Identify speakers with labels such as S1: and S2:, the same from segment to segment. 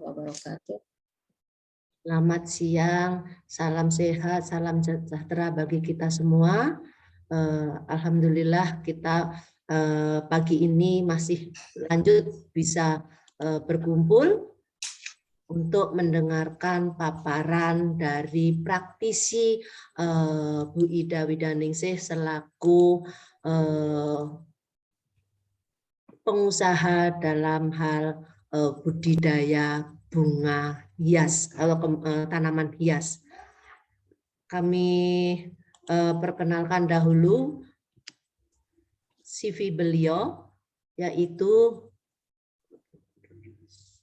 S1: wabarakatuh.
S2: Selamat siang, salam sehat, salam sejahtera bagi kita semua. Alhamdulillah kita pagi ini masih lanjut bisa berkumpul untuk mendengarkan paparan dari praktisi Bu Ida Widaningsih selaku pengusaha dalam hal budidaya bunga hias atau tanaman hias. Kami perkenalkan dahulu CV beliau, yaitu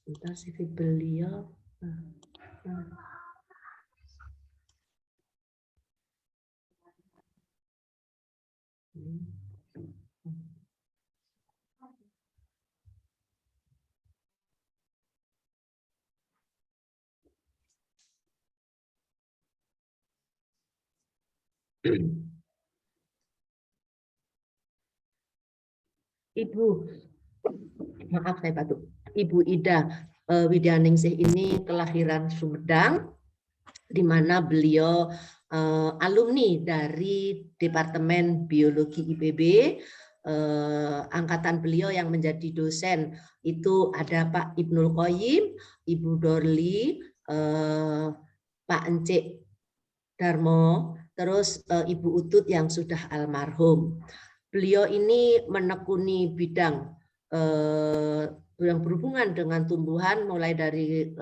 S2: CV beliau. Ibu, maaf saya batuk. Ibu Ida Widaningsih ini kelahiran Sumedang, di mana beliau alumni dari Departemen Biologi IPB. Angkatan beliau yang menjadi dosen itu ada Pak Ibnul Qoyim, Ibu Dorli, Pak Encik Darmo, terus Ibu Utut yang sudah almarhum. Beliau ini menekuni bidang yang berhubungan dengan tumbuhan mulai dari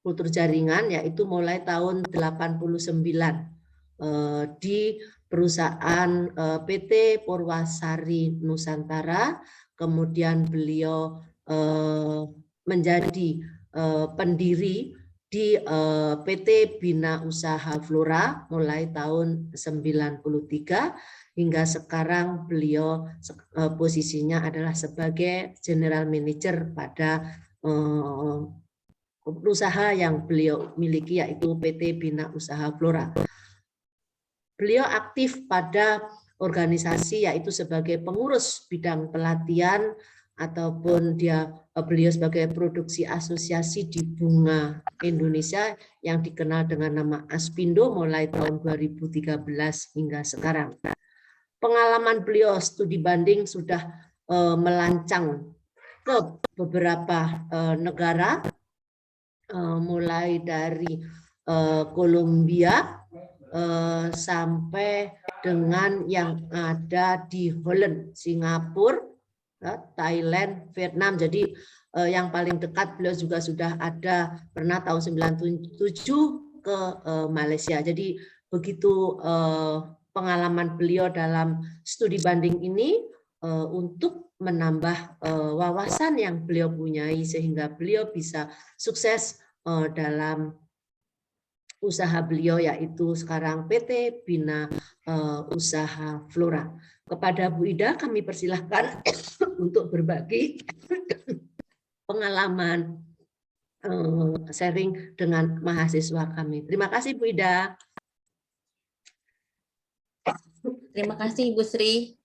S2: kultur jaringan, yaitu mulai tahun 89 di perusahaan PT Purwasari Nusantara. Kemudian beliau menjadi pendiri di PT Bina Usaha Flora mulai tahun 93 hingga sekarang beliau posisinya adalah sebagai General Manager pada perusahaan yang beliau miliki, yaitu PT Bina Usaha Flora. Beliau aktif pada organisasi, yaitu sebagai pengurus bidang pelatihan ataupun beliau sebagai produksi asosiasi di bunga Indonesia yang dikenal dengan nama Aspindo mulai tahun 2013 hingga sekarang. Pengalaman beliau studi banding sudah melancang ke beberapa negara, mulai dari Kolombia sampai dengan yang ada di Holland, Singapura, Thailand, Vietnam. Jadi yang paling dekat beliau juga sudah ada pernah tahun 97 ke Malaysia. Jadi begitu pengalaman beliau dalam studi banding ini untuk menambah wawasan yang beliau punyai sehingga beliau bisa sukses dalam usaha beliau, yaitu sekarang PT Bina Usaha Flora. Kepada Bu Ida kami persilahkan untuk berbagi pengalaman sharing dengan mahasiswa kami. Terima kasih Bu Ida.
S1: Terima kasih Ibu Sri.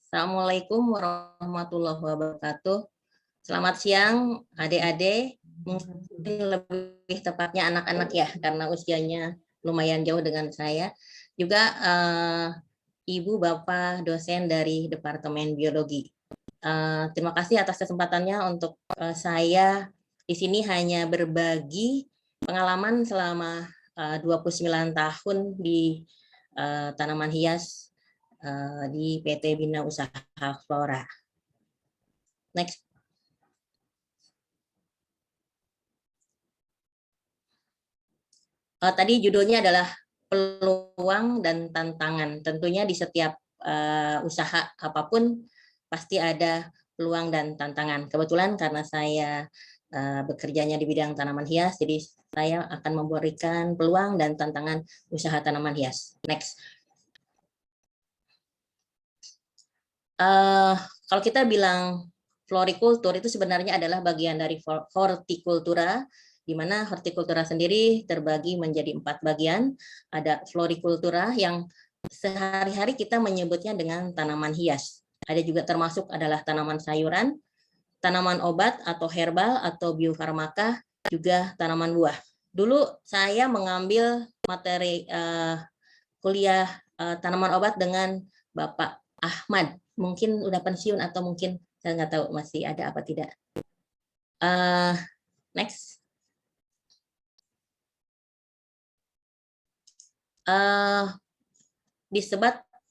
S1: Assalamualaikum warahmatullahi wabarakatuh. Selamat siang adik-adik, mungkin lebih tepatnya anak-anak ya, karena usianya lumayan jauh dengan saya. Juga Ibu Bapak dosen dari Departemen Biologi. Terima kasih atas kesempatannya untuk saya di sini hanya berbagi pengalaman selama 29 tahun di tanaman hias di PT Bina Usaha Flora. Next. Tadi judulnya adalah peluang dan tantangan. Tentunya di setiap usaha apapun pasti ada peluang dan tantangan. Kebetulan karena saya bekerjanya di bidang tanaman hias, jadi saya akan memberikan peluang dan tantangan usaha tanaman hias. Next. Kalau kita bilang florikultur itu sebenarnya adalah bagian dari hortikultura, di mana hortikultura sendiri terbagi menjadi 4 bagian. Ada florikultura yang sehari-hari kita menyebutnya dengan tanaman hias. Ada juga termasuk adalah tanaman sayuran, tanaman obat atau herbal atau biofarmaka, juga tanaman buah. Dulu saya mengambil materi kuliah tanaman obat dengan Bapak Ahmad. Mungkin udah pensiun atau mungkin saya nggak tahu masih ada apa tidak. Next.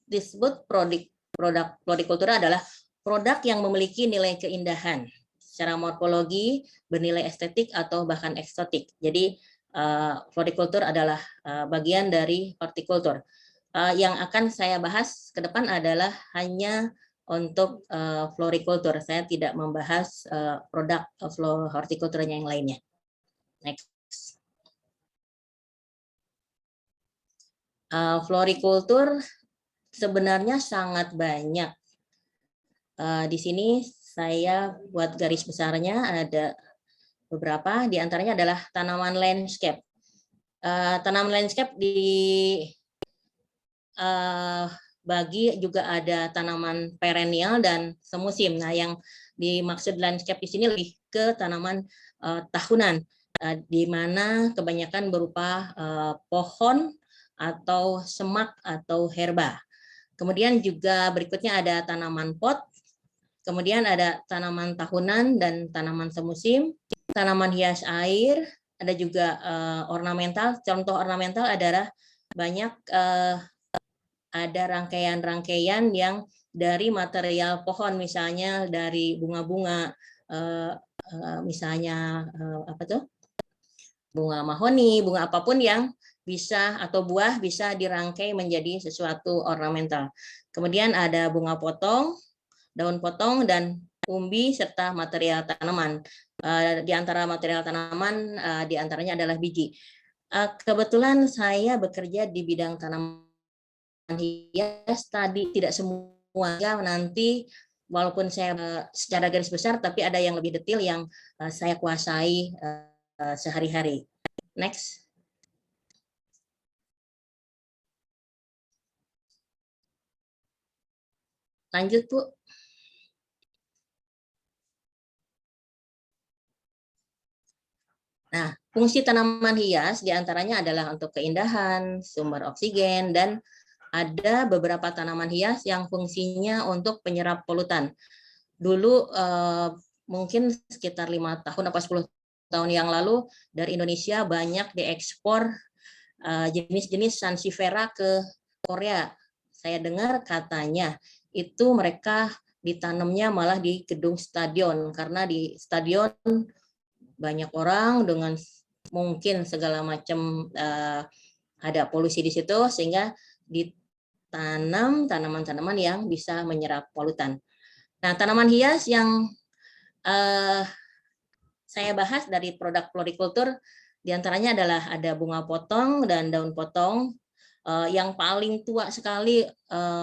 S1: Disebut produk florikultura adalah produk yang memiliki nilai keindahan secara morfologi, bernilai estetik atau bahkan eksotik. Jadi florikultur adalah bagian dari hortikultur. Yang akan saya bahas ke depan adalah hanya untuk florikultur. Saya tidak membahas produk hortikultur yang lainnya. Next. Florikultur sebenarnya sangat banyak. Di sini saya buat garis besarnya ada beberapa, di antaranya adalah tanaman landscape. Tanaman landscape bagi juga ada tanaman perennial dan semusim. Nah, yang dimaksud landscape di sini lebih ke tanaman tahunan, di mana kebanyakan berupa pohon atau semak atau herba. Kemudian juga berikutnya ada tanaman pot, kemudian ada tanaman tahunan dan tanaman semusim, tanaman hias air, ada juga ornamental. Contoh ornamental adalah banyak ada rangkaian-rangkaian yang dari material pohon, misalnya dari bunga-bunga, misalnya apa tuh? Bunga mahoni, bunga apapun yang bisa atau buah bisa dirangkai menjadi sesuatu ornamental. Kemudian ada bunga potong, daun potong, dan umbi serta material tanaman. Di antara material tanaman di antaranya adalah biji. Kebetulan saya bekerja di bidang tanaman hias tadi, tidak semua nanti walaupun saya secara garis besar, tapi ada yang lebih detail yang saya kuasai sehari-hari. Next. Lanjut, Bu. Nah, fungsi tanaman hias diantaranya adalah untuk keindahan, sumber oksigen, dan ada beberapa tanaman hias yang fungsinya untuk penyerap polutan. Dulu mungkin sekitar 5 tahun atau 10 tahun yang lalu dari Indonesia banyak diekspor jenis-jenis sansevieria ke Korea. Saya dengar katanya itu mereka ditanamnya malah di gedung stadion, karena di stadion banyak orang dengan mungkin segala macam ada polusi di situ, sehingga ditanam tanaman-tanaman yang bisa menyerap polutan. Nah, tanaman hias yang saya bahas dari produk florikultur diantaranya adalah ada bunga potong dan daun potong. Yang paling tua sekali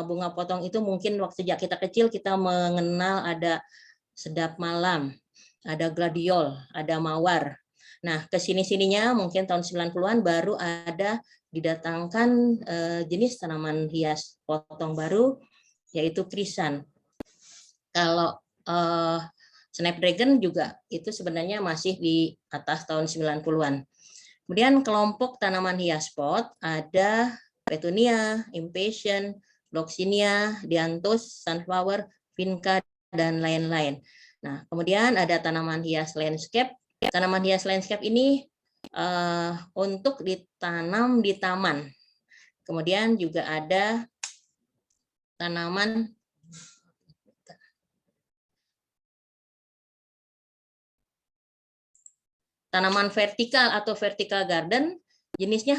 S1: bunga potong itu mungkin waktu sejak kita kecil kita mengenal ada sedap malam, ada gladiol, ada mawar. Nah, kesini-sininya mungkin tahun 90-an baru ada didatangkan jenis tanaman hias potong baru, yaitu krisan. Kalau Snapdragon juga itu sebenarnya masih di atas tahun 90-an. Kemudian kelompok tanaman hias pot ada Petunia, Impatient, Gloxinia, Dianthus, Sunflower, Vinca, dan lain-lain. Nah, kemudian ada tanaman hias landscape. Tanaman hias landscape ini untuk ditanam di taman. Kemudian juga ada tanaman vertikal atau vertical garden, jenisnya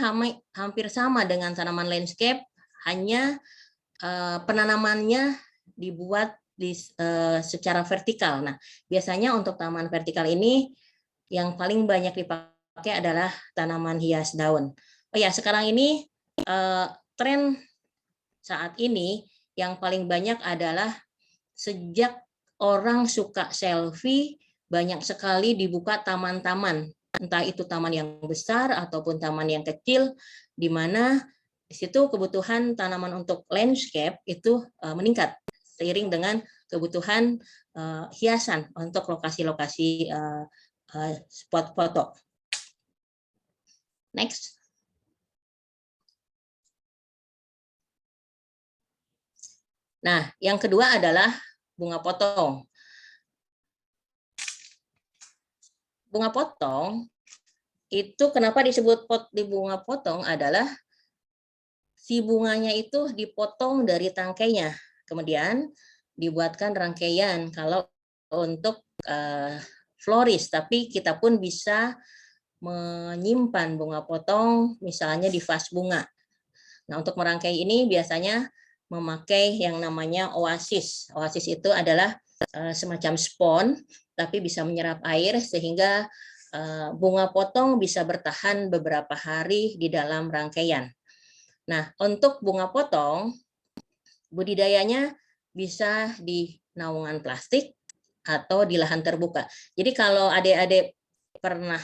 S1: hampir sama dengan tanaman landscape, hanya penanamannya dibuat secara vertikal. Nah, biasanya untuk tanaman vertikal ini yang paling banyak dipakai adalah tanaman hias daun. Oh ya, sekarang ini tren saat ini yang paling banyak adalah sejak orang suka selfie, banyak sekali dibuka taman-taman, entah itu taman yang besar ataupun taman yang kecil, di mana di situ kebutuhan tanaman untuk landscape itu meningkat seiring dengan kebutuhan hiasan untuk lokasi-lokasi spot foto. Next. Nah, yang kedua adalah bunga potong. Bunga potong itu kenapa disebut di bunga potong adalah si bunganya itu dipotong dari tangkainya, kemudian dibuatkan rangkaian kalau untuk floris, tapi kita pun bisa menyimpan bunga potong misalnya di vas bunga. Nah, untuk merangkai ini biasanya memakai yang namanya oasis. Oasis itu adalah semacam spon, tapi bisa menyerap air sehingga bunga potong bisa bertahan beberapa hari di dalam rangkaian. Nah, untuk bunga potong, budidayanya bisa di naungan plastik atau di lahan terbuka. Jadi kalau adik-adik pernah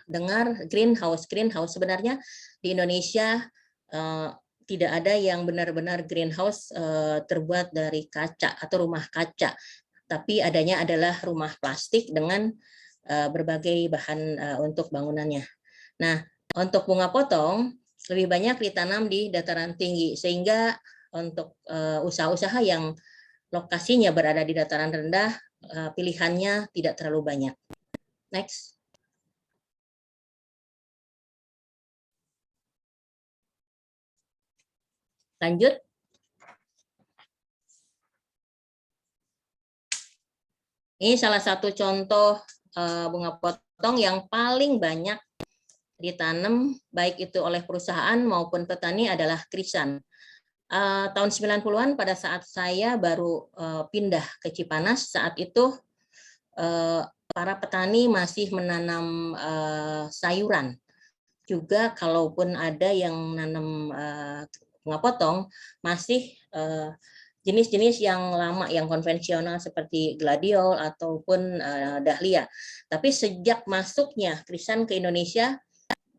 S1: dengar greenhouse sebenarnya di Indonesia tidak ada yang benar-benar greenhouse terbuat dari kaca atau rumah kaca, tapi adanya adalah rumah plastik dengan berbagai bahan untuk bangunannya. Nah, untuk bunga potong lebih banyak ditanam di dataran tinggi, sehingga untuk usaha-usaha yang lokasinya berada di dataran rendah, pilihannya tidak terlalu banyak. Next. Lanjut. Ini salah satu contoh bunga potong yang paling banyak ditanam baik itu oleh perusahaan maupun petani adalah krisan. Tahun 90-an pada saat saya baru pindah ke Cipanas, saat itu para petani masih menanam sayuran. Juga kalaupun ada yang menanam bunga potong, masih jenis-jenis yang lama, yang konvensional seperti gladiol ataupun dahlia. Tapi sejak masuknya krisan ke Indonesia,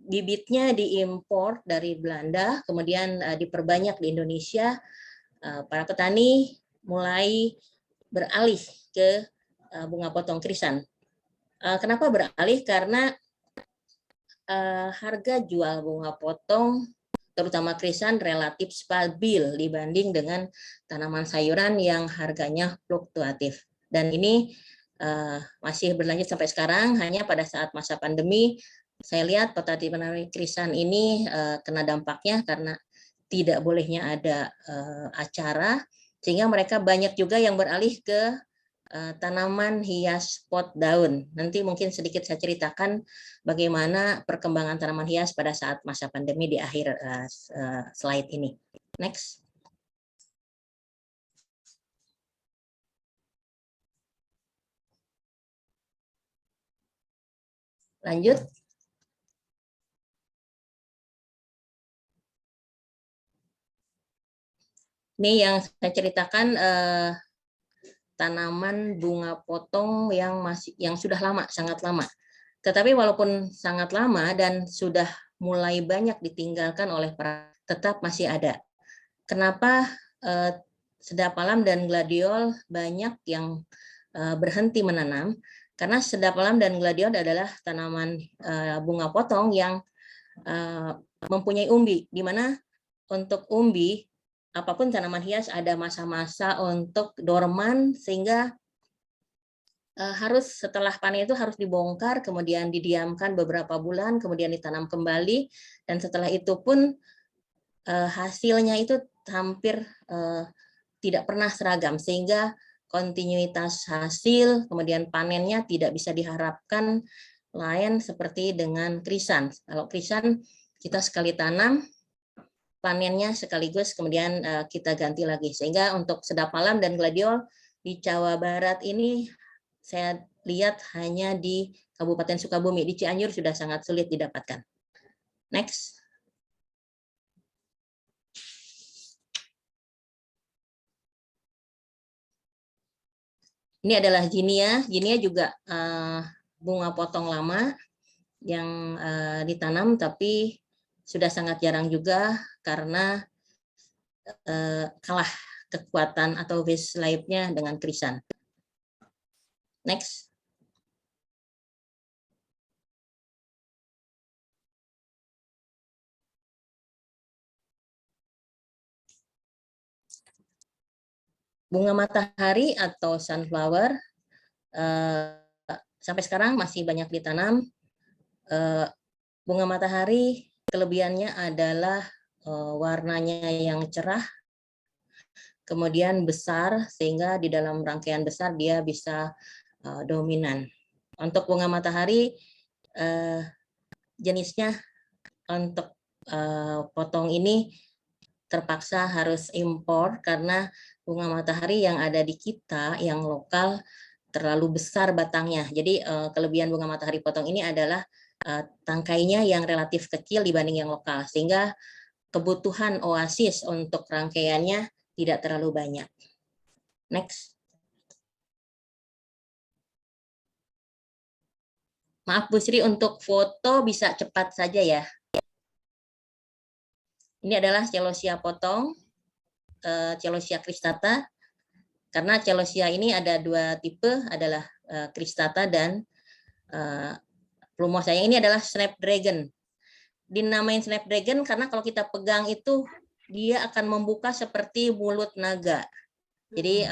S1: bibitnya diimpor dari Belanda, kemudian diperbanyak di Indonesia, para petani mulai beralih ke bunga potong krisan. Kenapa beralih? Karena harga jual bunga potong terutama krisan relatif stabil dibanding dengan tanaman sayuran yang harganya fluktuatif. Dan ini masih berlanjut sampai sekarang, hanya pada saat masa pandemi saya lihat petani krisan ini kena dampaknya karena tidak bolehnya ada acara, sehingga mereka banyak juga yang beralih ke tanaman hias pot daun. Nanti mungkin sedikit saya ceritakan bagaimana perkembangan tanaman hias pada saat masa pandemi di akhir slide ini. Next. Lanjut. Ini yang saya ceritakan tanaman bunga potong yang sudah lama, sangat lama. Tetapi walaupun sangat lama dan sudah mulai banyak ditinggalkan oleh para, tetap masih ada. Kenapa sedap alam dan gladiol banyak yang berhenti menanam? Karena sedap alam dan gladiol adalah tanaman bunga potong yang mempunyai umbi, di mana untuk umbi apapun tanaman hias ada masa-masa untuk dorman, sehingga harus setelah panen itu harus dibongkar, kemudian didiamkan beberapa bulan, kemudian ditanam kembali, dan setelah itu pun hasilnya itu hampir tidak pernah seragam, sehingga kontinuitas hasil kemudian panennya tidak bisa diharapkan lain seperti dengan krisan. Kalau krisan kita sekali tanam, panennya sekaligus kemudian kita ganti lagi, sehingga untuk sedap alam dan gladiol di Jawa Barat ini saya lihat hanya di Kabupaten Sukabumi. Di Cianjur sudah sangat sulit didapatkan. Next. Ini adalah jinia. Jinia juga bunga potong lama yang ditanam, tapi sudah sangat jarang juga karena kekuatan atau base life-nya dengan krisan. Next. Bunga matahari atau sunflower sampai sekarang masih banyak ditanam. Bunga matahari kelebihannya adalah warnanya yang cerah, kemudian besar sehingga di dalam rangkaian besar dia bisa dominan. Untuk bunga matahari jenisnya untuk potong ini terpaksa harus impor karena bunga matahari yang ada di kita yang lokal terlalu besar batangnya. Jadi kelebihan bunga matahari potong ini adalah tangkainya yang relatif kecil dibanding yang lokal, sehingga kebutuhan oasis untuk rangkaiannya tidak terlalu banyak. Next. Maaf Bu Sri, untuk foto bisa cepat saja ya. Ini adalah celosia potong, celosia cristata. Karena celosia ini ada dua tipe, adalah cristata dan plumosa. Yang ini adalah snapdragon. Dinamain snapdragon karena kalau kita pegang itu dia akan membuka seperti mulut naga. Jadi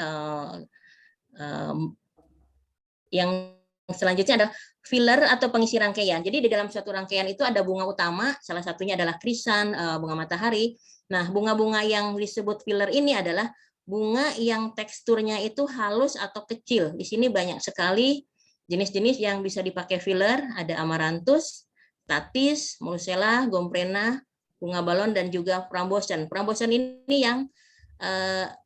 S1: yang selanjutnya adalah filler atau pengisi rangkaian. Jadi di dalam suatu rangkaian itu ada bunga utama, salah satunya adalah krisan, bunga matahari. Nah, bunga-bunga yang disebut filler ini adalah bunga yang teksturnya itu halus atau kecil. Di sini banyak sekali jenis-jenis yang bisa dipakai filler, ada amaranthus, tatis, muscella, gomprena, bunga balon, dan juga frambosan. Frambosan ini yang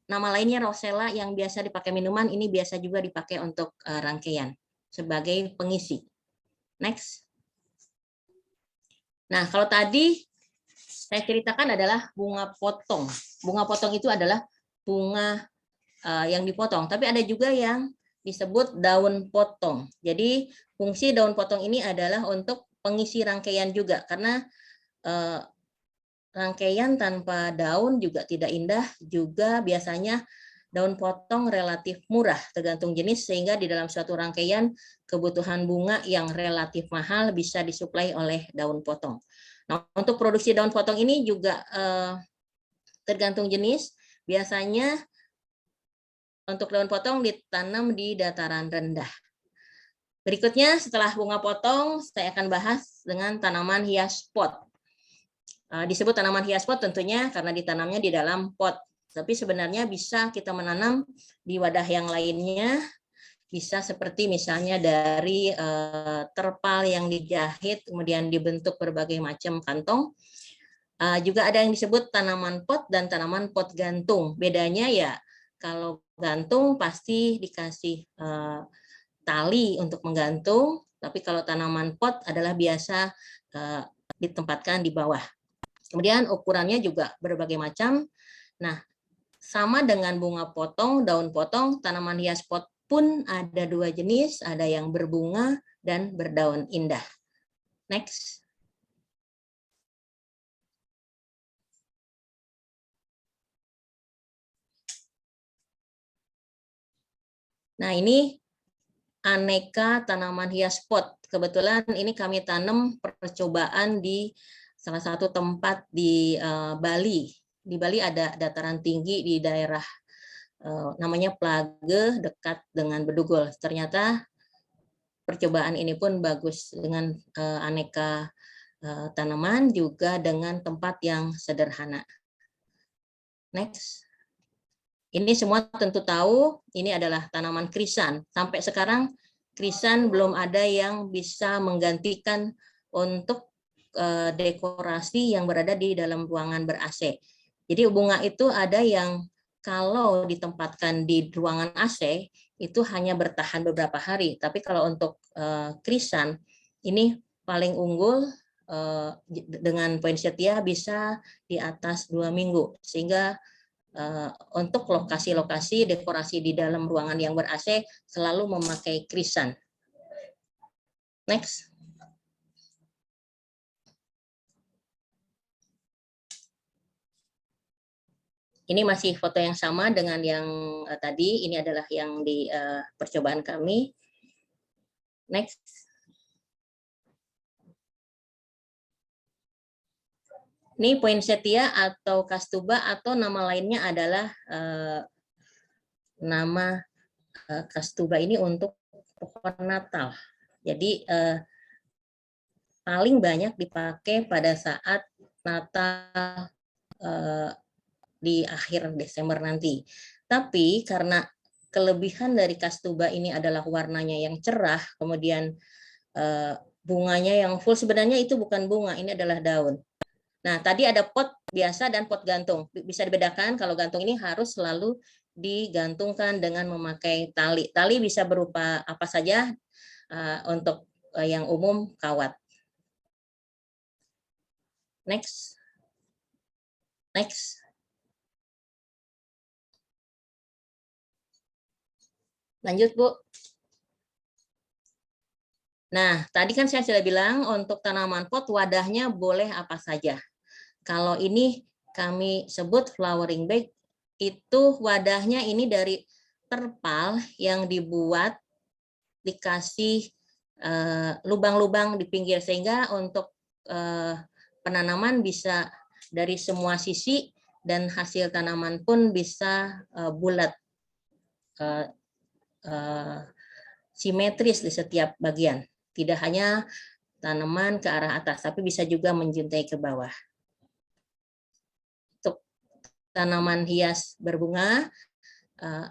S1: nama lainnya rosella yang biasa dipakai minuman, ini biasa juga dipakai untuk rangkaian sebagai pengisi. Next. Nah, kalau tadi saya ceritakan adalah bunga potong. Bunga potong itu adalah bunga yang dipotong, tapi ada juga yang disebut daun potong. Jadi fungsi daun potong ini adalah untuk pengisi rangkaian juga, karena rangkaian tanpa daun juga tidak indah, juga biasanya daun potong relatif murah tergantung jenis, sehingga di dalam suatu rangkaian kebutuhan bunga yang relatif mahal bisa disuplai oleh daun potong. Nah, untuk produksi daun potong ini juga tergantung jenis, biasanya untuk daun potong ditanam di dataran rendah. Berikutnya setelah bunga potong, saya akan bahas dengan tanaman hias pot. Disebut tanaman hias pot tentunya karena ditanamnya di dalam pot. Tapi sebenarnya bisa kita menanam di wadah yang lainnya, bisa seperti misalnya dari terpal yang dijahit kemudian dibentuk berbagai macam kantong. Juga ada yang disebut tanaman pot dan tanaman pot gantung. Bedanya ya kalau gantung pasti dikasih tali untuk menggantung, tapi kalau tanaman pot adalah biasa ditempatkan di bawah. Kemudian ukurannya juga berbagai macam. Nah, sama dengan bunga potong, daun potong, tanaman hias pot pun ada dua jenis, ada yang berbunga dan berdaun indah. Next. Nah, ini aneka tanaman hias pot. Kebetulan ini kami tanam percobaan di salah satu tempat di Bali. Di Bali ada dataran tinggi di daerah namanya Plage dekat dengan Bedugul. Ternyata percobaan ini pun bagus dengan aneka tanaman juga dengan tempat yang sederhana. Next. Ini semua tentu tahu ini adalah tanaman krisan. Sampai sekarang krisan belum ada yang bisa menggantikan untuk dekorasi yang berada di dalam ruangan ber-AC. Jadi bunga itu ada yang kalau ditempatkan di ruangan AC itu hanya bertahan beberapa hari. Tapi kalau untuk krisan ini paling unggul dengan poin setia bisa di atas 2 minggu. Sehingga untuk lokasi-lokasi dekorasi di dalam ruangan yang ber-AC selalu memakai krisan. Next. Ini masih foto yang sama dengan yang tadi. Ini adalah yang di percobaan kami. Next. Ini poinsettia atau kastuba atau nama lainnya adalah nama kastuba ini untuk pohon Natal. Jadi paling banyak dipakai pada saat Natal di akhir Desember nanti. Tapi karena kelebihan dari kastuba ini adalah warnanya yang cerah, kemudian bunganya yang full, sebenarnya itu bukan bunga, ini adalah daun. Nah, tadi ada pot biasa dan pot gantung. Bisa dibedakan kalau gantung ini harus selalu digantungkan dengan memakai tali. Tali bisa berupa apa saja, untuk yang umum kawat. Next. Next. Lanjut, Bu. Nah, tadi kan saya sudah bilang untuk tanaman pot wadahnya boleh apa saja. Kalau ini kami sebut flowering bag, itu wadahnya ini dari terpal yang dibuat dikasih lubang-lubang di pinggir, sehingga untuk penanaman bisa dari semua sisi dan hasil tanaman pun bisa bulat, simetris di setiap bagian. Tidak hanya tanaman ke arah atas, tapi bisa juga menjuntai ke bawah. Untuk tanaman hias berbunga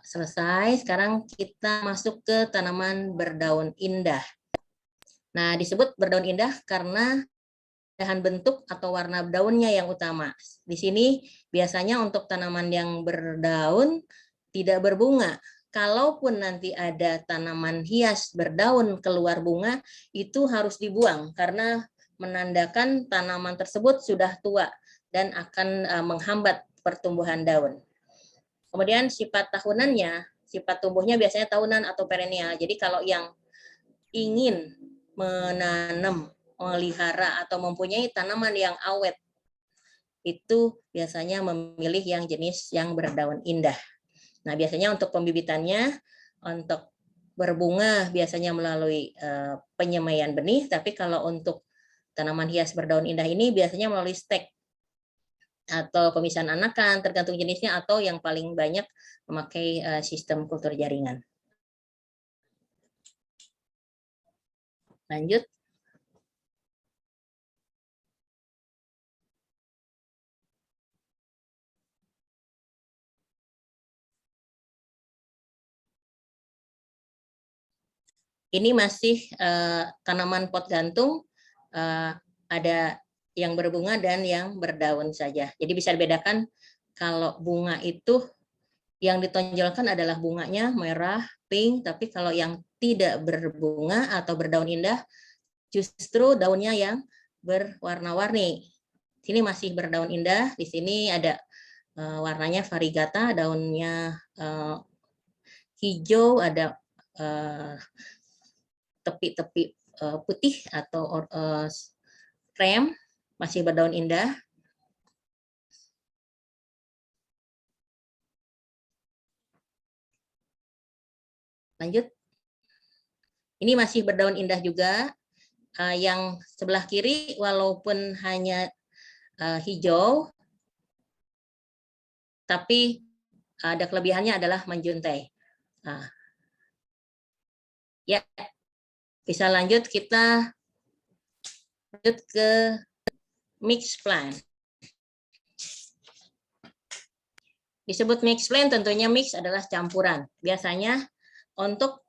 S1: selesai. Sekarang kita masuk ke tanaman berdaun indah. Nah, disebut berdaun indah karena bahan bentuk atau warna daunnya yang utama. Di sini biasanya untuk tanaman yang berdaun tidak berbunga. Kalaupun nanti ada tanaman hias berdaun keluar bunga, itu harus dibuang karena menandakan tanaman tersebut sudah tua dan akan menghambat pertumbuhan daun. Kemudian sifat tahunannya, sifat tumbuhnya biasanya tahunan atau perennial. Jadi kalau yang ingin menanam, melihara atau mempunyai tanaman yang awet, itu biasanya memilih yang jenis yang berdaun indah. Nah, biasanya untuk pembibitannya, untuk berbunga biasanya melalui penyemaian benih, tapi kalau untuk tanaman hias berdaun indah ini biasanya melalui stek atau pemisahan anakan, tergantung jenisnya, atau yang paling banyak memakai sistem kultur jaringan. Lanjut. Ini masih tanaman pot gantung, ada yang berbunga dan yang berdaun saja. Jadi bisa dibedakan kalau bunga itu yang ditonjolkan adalah bunganya merah, pink, tapi kalau yang tidak berbunga atau berdaun indah, justru daunnya yang berwarna-warni. Sini masih berdaun indah, di sini ada warnanya variegata, daunnya hijau, ada tepi-tepi putih atau krem, masih berdaun indah. Lanjut. Ini masih berdaun indah juga. Yang sebelah kiri walaupun hanya hijau, tapi ada kelebihannya adalah menjuntai. Nah, ya, bisa lanjut, kita lanjut ke mix plant. Disebut mix plant, tentunya mix adalah campuran. Biasanya untuk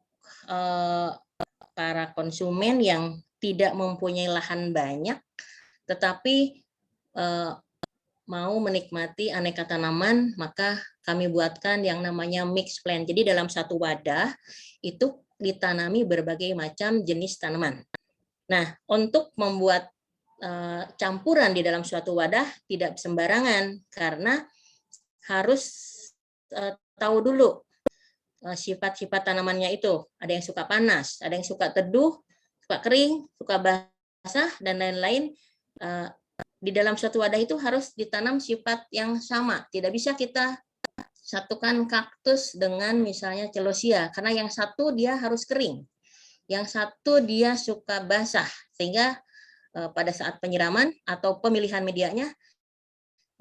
S1: para konsumen yang tidak mempunyai lahan banyak, tetapi mau menikmati aneka tanaman, maka kami buatkan yang namanya mix plant. Jadi dalam satu wadah itu ditanami berbagai macam jenis tanaman. Nah, untuk membuat campuran di dalam suatu wadah tidak sembarangan, karena harus tahu dulu sifat-sifat tanamannya itu. Ada yang suka panas, ada yang suka teduh, suka kering, suka basah, dan lain-lain. di dalam suatu wadah itu harus ditanam sifat yang sama. Tidak bisa kita satukan kaktus dengan misalnya celosia, karena yang satu dia harus kering, yang satu dia suka basah, sehingga pada saat penyiraman atau pemilihan medianya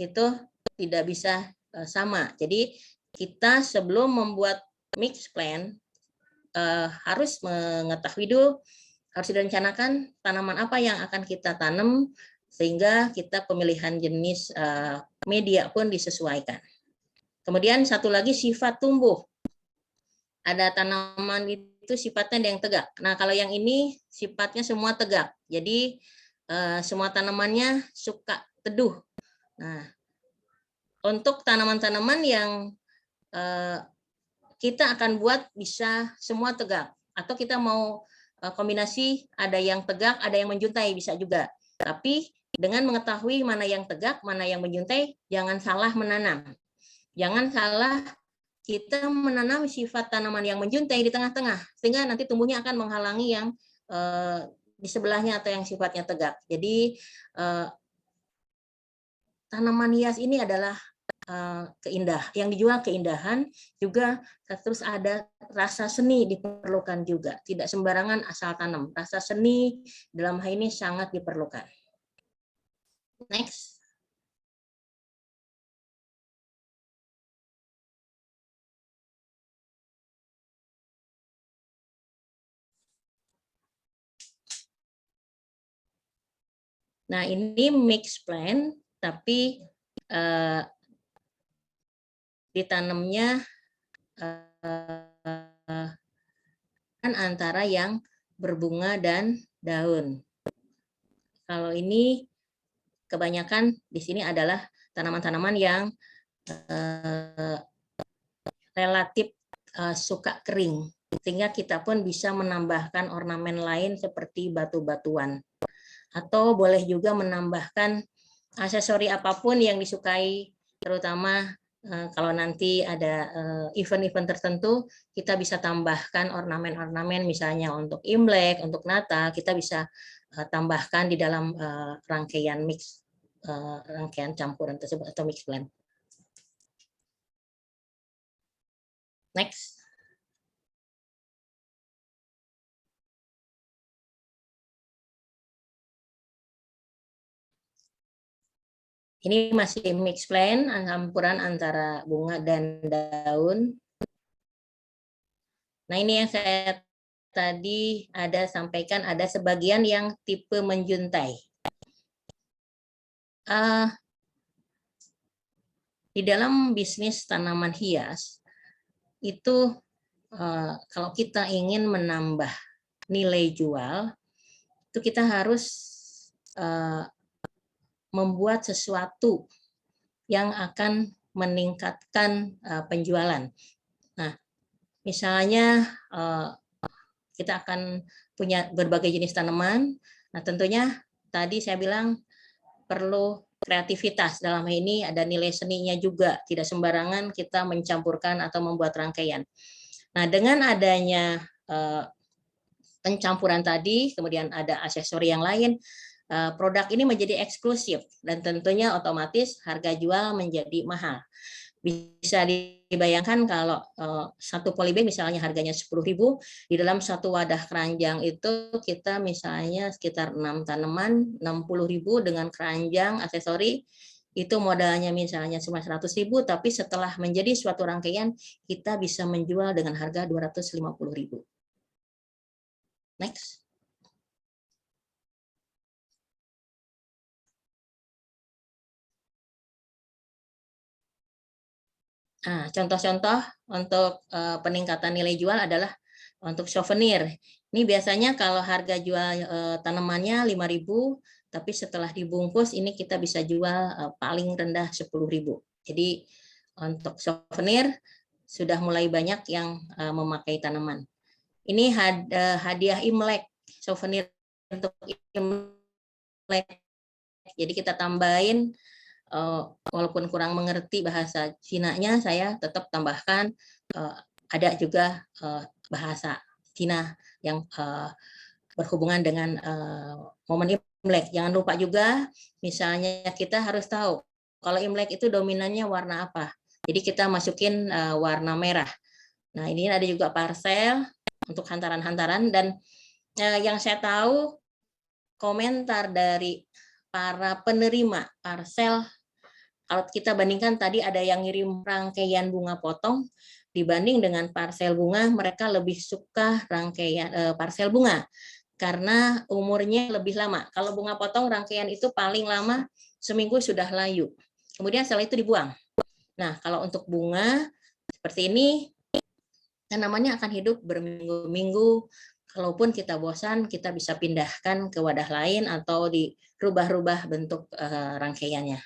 S1: itu tidak bisa sama. Jadi kita sebelum membuat mix plan harus mengetahui dulu, harus direncanakan tanaman apa yang akan kita tanam, sehingga kita pemilihan jenis media pun disesuaikan. Kemudian satu lagi sifat tumbuh. Ada tanaman itu sifatnya yang tegak. Nah, kalau yang ini sifatnya semua tegak. Jadi semua tanamannya suka teduh. Nah, untuk tanaman-tanaman yang kita akan buat bisa semua tegak. Atau kita mau kombinasi ada yang tegak, ada yang menjuntai, bisa juga. Tapi dengan mengetahui mana yang tegak, mana yang menjuntai, jangan salah menanam. Jangan salah kita menanam sifat tanaman yang menjuntai di tengah-tengah, sehingga nanti tumbuhnya akan menghalangi yang di sebelahnya atau yang sifatnya tegak. Jadi tanaman hias ini adalah yang dijual keindahan, juga terus ada rasa seni diperlukan juga. Tidak sembarangan asal tanam. Rasa seni dalam hal ini sangat diperlukan. Next. Nah, ini mix plan, tapi ditanamnya antara yang berbunga dan daun. Kalau ini kebanyakan di sini adalah tanaman-tanaman yang relatif suka kering, sehingga kita pun bisa menambahkan ornamen lain seperti batu-batuan, atau boleh juga menambahkan aksesori apapun yang disukai, terutama kalau nanti ada event-event tertentu, kita bisa tambahkan ornamen-ornamen, misalnya untuk Imlek, untuk Natal, kita bisa tambahkan di dalam rangkaian mix, rangkaian campuran tersebut atau mix blend. Next. Ini masih mix blend, campuran antara bunga dan daun. Nah, ini yang saya tadi ada sampaikan, ada sebagian yang tipe menjuntai. Di dalam bisnis tanaman hias, itu kalau kita ingin menambah nilai jual, itu kita harus membuat sesuatu yang akan meningkatkan penjualan. Nah, misalnya kita akan punya berbagai jenis tanaman. Nah, tentunya tadi saya bilang perlu kreativitas. Dalam hal ini ada nilai seninya juga. Tidak sembarangan kita mencampurkan atau membuat rangkaian. Nah, dengan adanya pencampuran tadi, kemudian ada aksesori yang lain, produk ini menjadi eksklusif dan tentunya otomatis harga jual menjadi mahal. Bisa dibayangkan kalau satu polybag misalnya harganya 10.000, di dalam satu wadah keranjang itu kita misalnya sekitar 6 tanaman, 60.000 dengan keranjang aksesori, itu modalnya misalnya cuma 100.000, tapi setelah menjadi suatu rangkaian kita bisa menjual dengan harga 250.000. Next. Nah, contoh-contoh untuk peningkatan nilai jual adalah untuk souvenir. Ini biasanya kalau harga jual tanamannya 5.000, tapi setelah dibungkus ini kita bisa jual paling rendah 10.000. Jadi untuk souvenir sudah mulai banyak yang memakai tanaman. Ini hadiah Imlek, souvenir untuk Imlek. Jadi kita tambahin, walaupun kurang mengerti bahasa Cina-nya, saya tetap tambahkan ada juga bahasa Cina yang berhubungan dengan momen Imlek. Jangan lupa juga, misalnya kita harus tahu kalau Imlek itu dominannya warna apa. Jadi kita masukin warna merah. Nah, ini ada juga parsel untuk hantaran-hantaran, dan yang saya tahu komentar dari para penerima parsel, kalau kita bandingkan tadi ada yang ngirim rangkaian bunga potong, dibanding dengan parsel bunga, mereka lebih suka rangkaian parsel bunga karena umurnya lebih lama. Kalau bunga potong rangkaian itu paling lama seminggu sudah layu. Kemudian setelah itu dibuang. Nah, kalau untuk bunga seperti ini, tanamannya akan hidup berminggu-minggu. Kalaupun kita bosan, kita bisa pindahkan ke wadah lain atau dirubah-rubah bentuk rangkaiannya.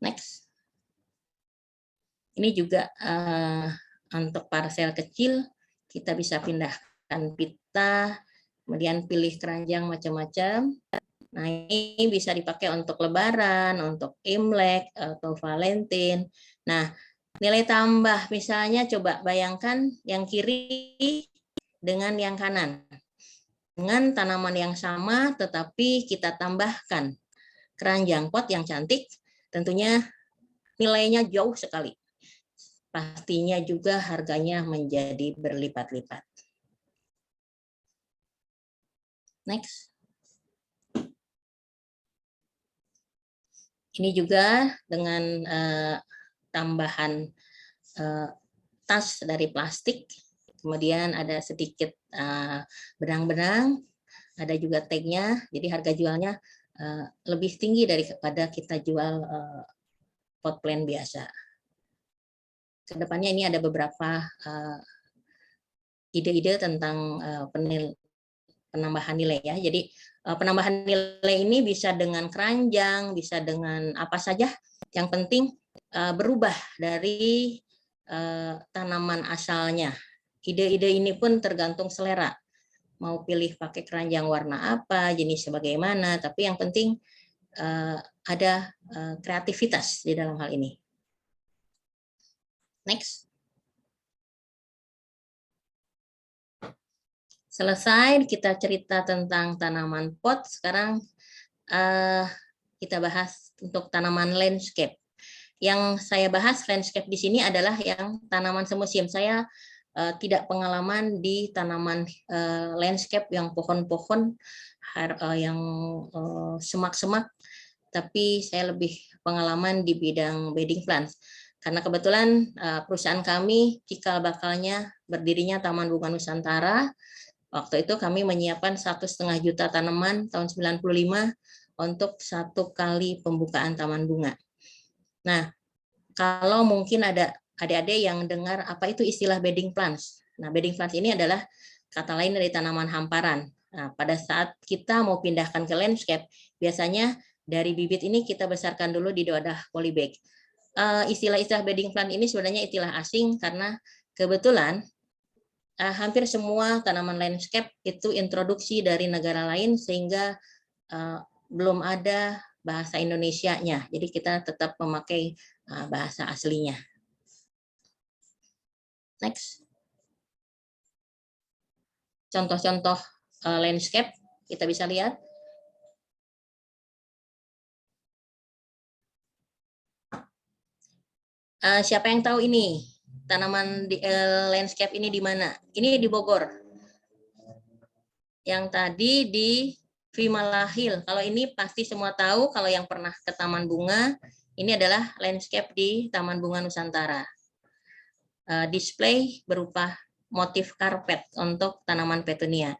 S1: Next. Ini juga untuk parsel kecil, kita bisa pindahkan pita, kemudian pilih keranjang macam-macam. Nah, ini bisa dipakai untuk Lebaran, untuk Imlek, atau Valentine. Nah, nilai tambah misalnya coba bayangkan yang kiri dengan yang kanan. Dengan tanaman yang sama, tetapi kita tambahkan keranjang pot yang cantik, tentunya nilainya jauh sekali. Pastinya juga harganya menjadi berlipat-lipat. Next. Ini juga dengan tambahan tas dari plastik, kemudian ada sedikit benang-benang, ada juga tagnya, jadi harga jualnya lebih tinggi daripada kita jual pot plant biasa. Kedepannya ini ada beberapa ide-ide tentang penambahan nilai ya. Jadi penambahan nilai ini bisa dengan keranjang, bisa dengan apa saja. Yang penting berubah dari tanaman asalnya. Ide-ide ini pun tergantung selera. Mau pilih pakai keranjang warna apa, jenis bagaimana, tapi yang penting ada kreativitas di dalam hal ini. Next. Selesai kita cerita tentang tanaman pot, sekarang kita bahas untuk tanaman landscape. Yang saya bahas landscape di sini adalah yang tanaman semusim. Saya tidak pengalaman di tanaman landscape yang pohon-pohon, yang semak-semak, tapi saya lebih pengalaman di bidang bedding plants. Karena kebetulan perusahaan kami cikal bakalnya berdirinya Taman Bunga Nusantara. Waktu itu kami menyiapkan 1,5 juta tanaman tahun 95 untuk 1 kali pembukaan taman bunga. Nah, kalau mungkin ada adik-adik yang dengar apa itu istilah bedding plants. Nah, bedding plants ini adalah kata lain dari tanaman hamparan. Nah, pada saat kita mau pindahkan ke landscape, biasanya dari bibit ini kita besarkan dulu di wadah polybag. Istilah-istilah bedding plant ini sebenarnya istilah asing karena kebetulan hampir semua tanaman landscape itu introduksi dari negara lain sehingga belum ada bahasa Indonesianya. Jadi kita tetap memakai bahasa aslinya. Next. Contoh-contoh landscape kita bisa lihat. Siapa yang tahu ini tanaman landscape ini di mana? Ini di Bogor. Yang tadi di Vimalahil. Kalau ini pasti semua tahu. Kalau yang pernah ke Taman Bunga, ini adalah landscape di Taman Bunga Nusantara. Display berupa motif karpet untuk tanaman petunia.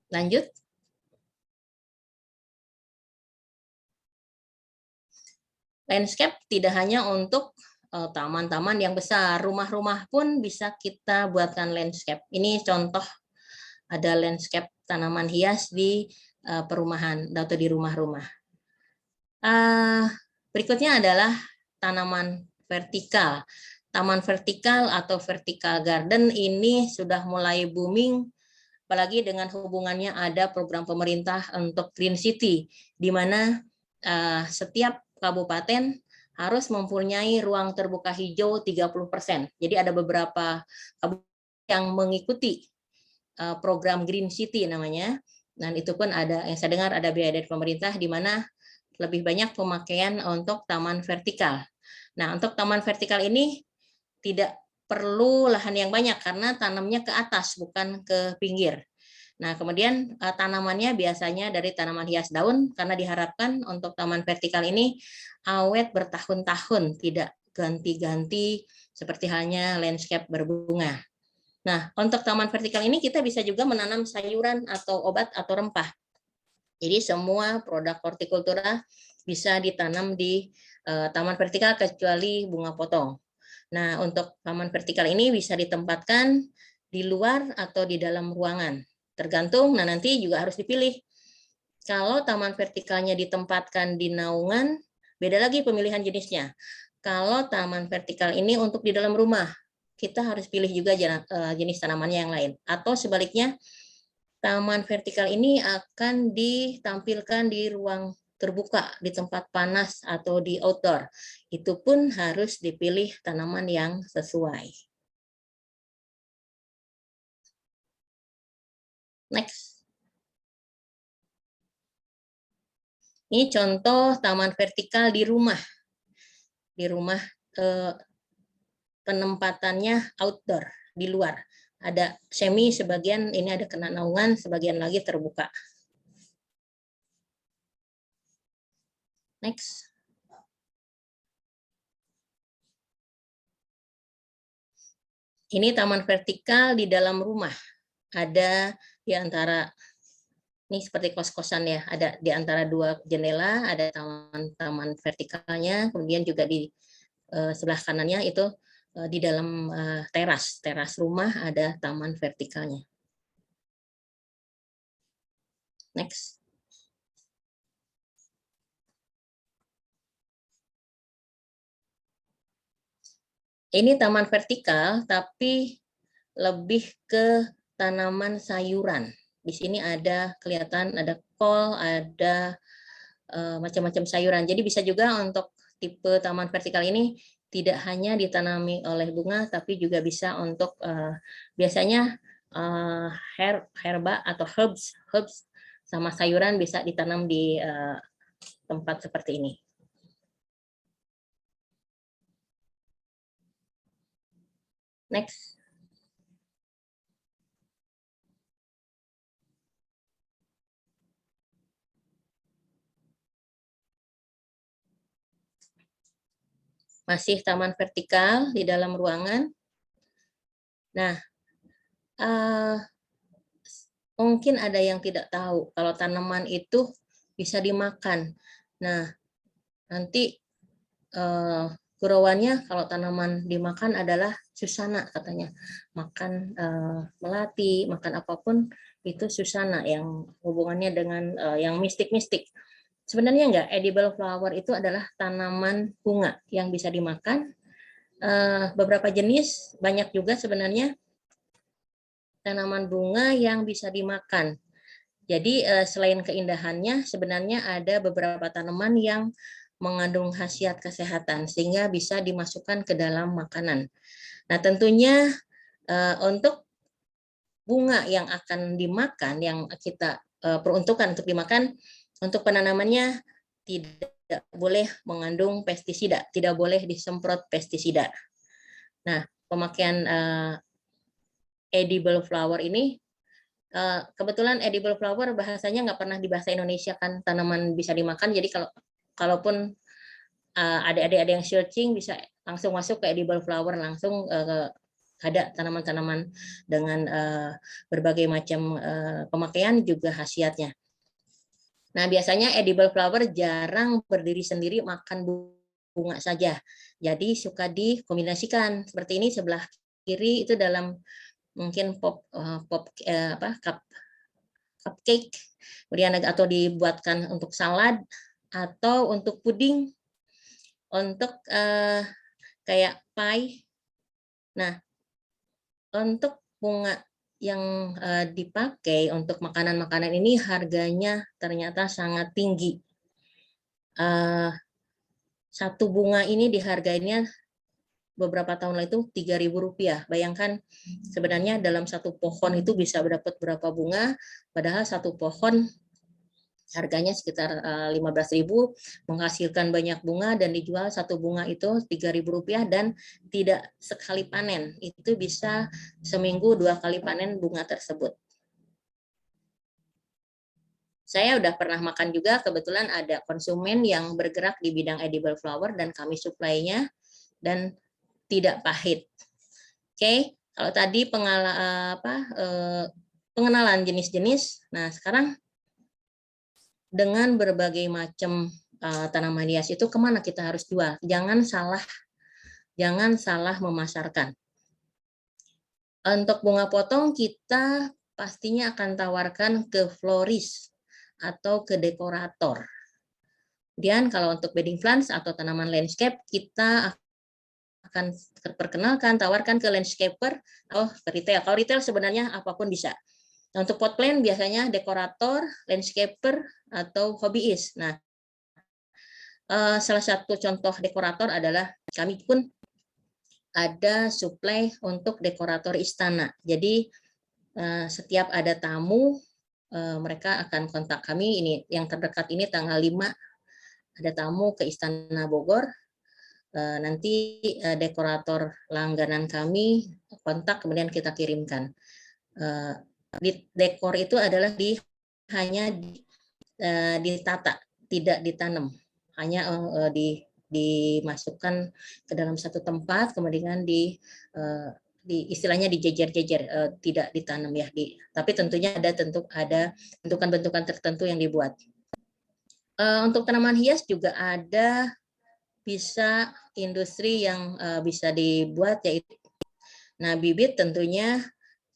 S1: Lanjut. Landscape tidak hanya untuk taman-taman yang besar, rumah-rumah pun bisa kita buatkan landscape. Ini contoh ada landscape tanaman hias di perumahan atau di rumah-rumah. Berikutnya adalah tanaman vertikal. Taman vertikal atau vertical garden ini sudah mulai booming, apalagi dengan hubungannya ada program pemerintah untuk Green City, di mana setiap kabupaten harus mempunyai ruang terbuka hijau 30%. Jadi ada beberapa kabupaten yang mengikuti program Green City namanya, dan itu pun ada yang saya dengar ada biaya dari pemerintah di mana lebih banyak pemakaian untuk taman vertikal. Nah, untuk taman vertikal ini tidak perlu lahan yang banyak karena tanamnya ke atas bukan ke pinggir. Nah, kemudian tanamannya biasanya dari tanaman hias daun karena diharapkan untuk taman vertikal ini awet bertahun-tahun, tidak ganti-ganti seperti halnya landscape berbunga. Nah, untuk taman vertikal ini kita bisa juga menanam sayuran atau obat atau rempah. Jadi semua produk hortikultura bisa ditanam di taman vertikal kecuali bunga potong. Nah, untuk taman vertikal ini bisa ditempatkan di luar atau di dalam ruangan. Tergantung, nah nanti juga harus dipilih. Kalau taman vertikalnya ditempatkan di naungan, beda lagi pemilihan jenisnya. Kalau taman vertikal ini untuk di dalam rumah, kita harus pilih juga jenis tanamannya yang lain. Atau sebaliknya, taman vertikal ini akan ditampilkan di ruang terbuka, di tempat panas atau di outdoor. Itu pun harus dipilih tanaman yang sesuai. Next. Ini contoh taman vertikal di rumah. Di rumah penempatannya outdoor, di luar. Ada semi, sebagian ini ada kena naungan, sebagian lagi terbuka. Next. Ini taman vertikal di dalam rumah. Ada di antara, ini seperti kos-kosan ya, ada di antara dua jendela, ada taman-taman vertikalnya, kemudian juga di sebelah kanannya itu di dalam teras rumah ada taman vertikalnya. Next. Ini taman vertikal, tapi lebih ke tanaman sayuran. Di sini ada kelihatan ada kol, ada macam-macam sayuran. Jadi bisa juga untuk tipe taman vertikal ini tidak hanya ditanami oleh bunga, tapi juga bisa untuk biasanya herba atau herbs sama sayuran bisa ditanam di tempat seperti ini. Next. Masih taman vertikal di dalam ruangan. Nah, mungkin ada yang tidak tahu kalau tanaman itu bisa dimakan. Nah, nanti gurauannya kalau tanaman dimakan adalah susana katanya. Makan melati, makan apapun itu susana yang hubungannya dengan yang mistik-mistik. Sebenarnya enggak, edible flower itu adalah tanaman bunga yang bisa dimakan. Beberapa jenis, banyak juga sebenarnya tanaman bunga yang bisa dimakan. Jadi selain keindahannya, sebenarnya ada beberapa tanaman yang mengandung khasiat kesehatan sehingga bisa dimasukkan ke dalam makanan. Nah, tentunya untuk bunga yang akan dimakan, yang kita peruntukkan untuk dimakan, untuk penanamannya tidak boleh mengandung pestisida, tidak boleh disemprot pestisida. Nah, pemakaian edible flower ini, kebetulan edible flower bahasanya nggak pernah di bahasa Indonesia kan, tanaman bisa dimakan. Jadi kalaupun adik-adik ada yang searching bisa langsung masuk ke edible flower, langsung ada tanaman-tanaman dengan berbagai macam pemakaian juga khasiatnya. Nah, biasanya edible flower jarang berdiri sendiri makan bunga saja. Jadi suka dikombinasikan seperti ini, sebelah kiri itu dalam mungkin cupcake, kemudian atau dibuatkan untuk salad atau untuk puding, untuk kayak pie. Nah, untuk bunga yang dipakai untuk makanan-makanan ini harganya ternyata sangat tinggi. Satu bunga ini dihargainya beberapa tahun lalu itu Rp3.000. Bayangkan sebenarnya dalam satu pohon itu bisa dapat berapa bunga, padahal satu pohon harganya sekitar 15.000, menghasilkan banyak bunga dan dijual satu bunga itu Rp3.000 dan tidak sekali panen, itu bisa seminggu 2 kali panen bunga tersebut. Saya udah pernah makan juga, kebetulan ada konsumen yang bergerak di bidang edible flower dan kami suplainya dan tidak pahit. Oke, kalau tadi pengenalan jenis-jenis, nah sekarang dengan berbagai macam tanaman hias itu kemana kita harus jual? Jangan salah memasarkan. Untuk bunga potong kita pastinya akan tawarkan ke floris atau ke dekorator. Kemudian kalau untuk bedding plants atau tanaman landscape, kita akan perkenalkan, tawarkan ke landscaper atau ke retail. Kalau retail sebenarnya apapun bisa. Nah, untuk pot plant biasanya dekorator, landscaper, atau hobbyist. Nah, salah satu contoh dekorator adalah kami pun ada supply untuk dekorator istana. Jadi setiap ada tamu, mereka akan kontak kami. Ini yang terdekat ini tanggal 5 ada tamu ke Istana Bogor. Nanti dekorator langganan kami kontak, kemudian kita kirimkan. Dekor itu adalah hanya ditata, tidak ditanam, hanya dimasukkan ke dalam satu tempat, kemudian istilahnya dijejer-jejer, tidak ditanam ya, tapi tentunya ada bentukan-bentukan tertentu yang dibuat. Untuk tanaman hias juga ada bisa industri yang bisa dibuat, yaitu bibit tentunya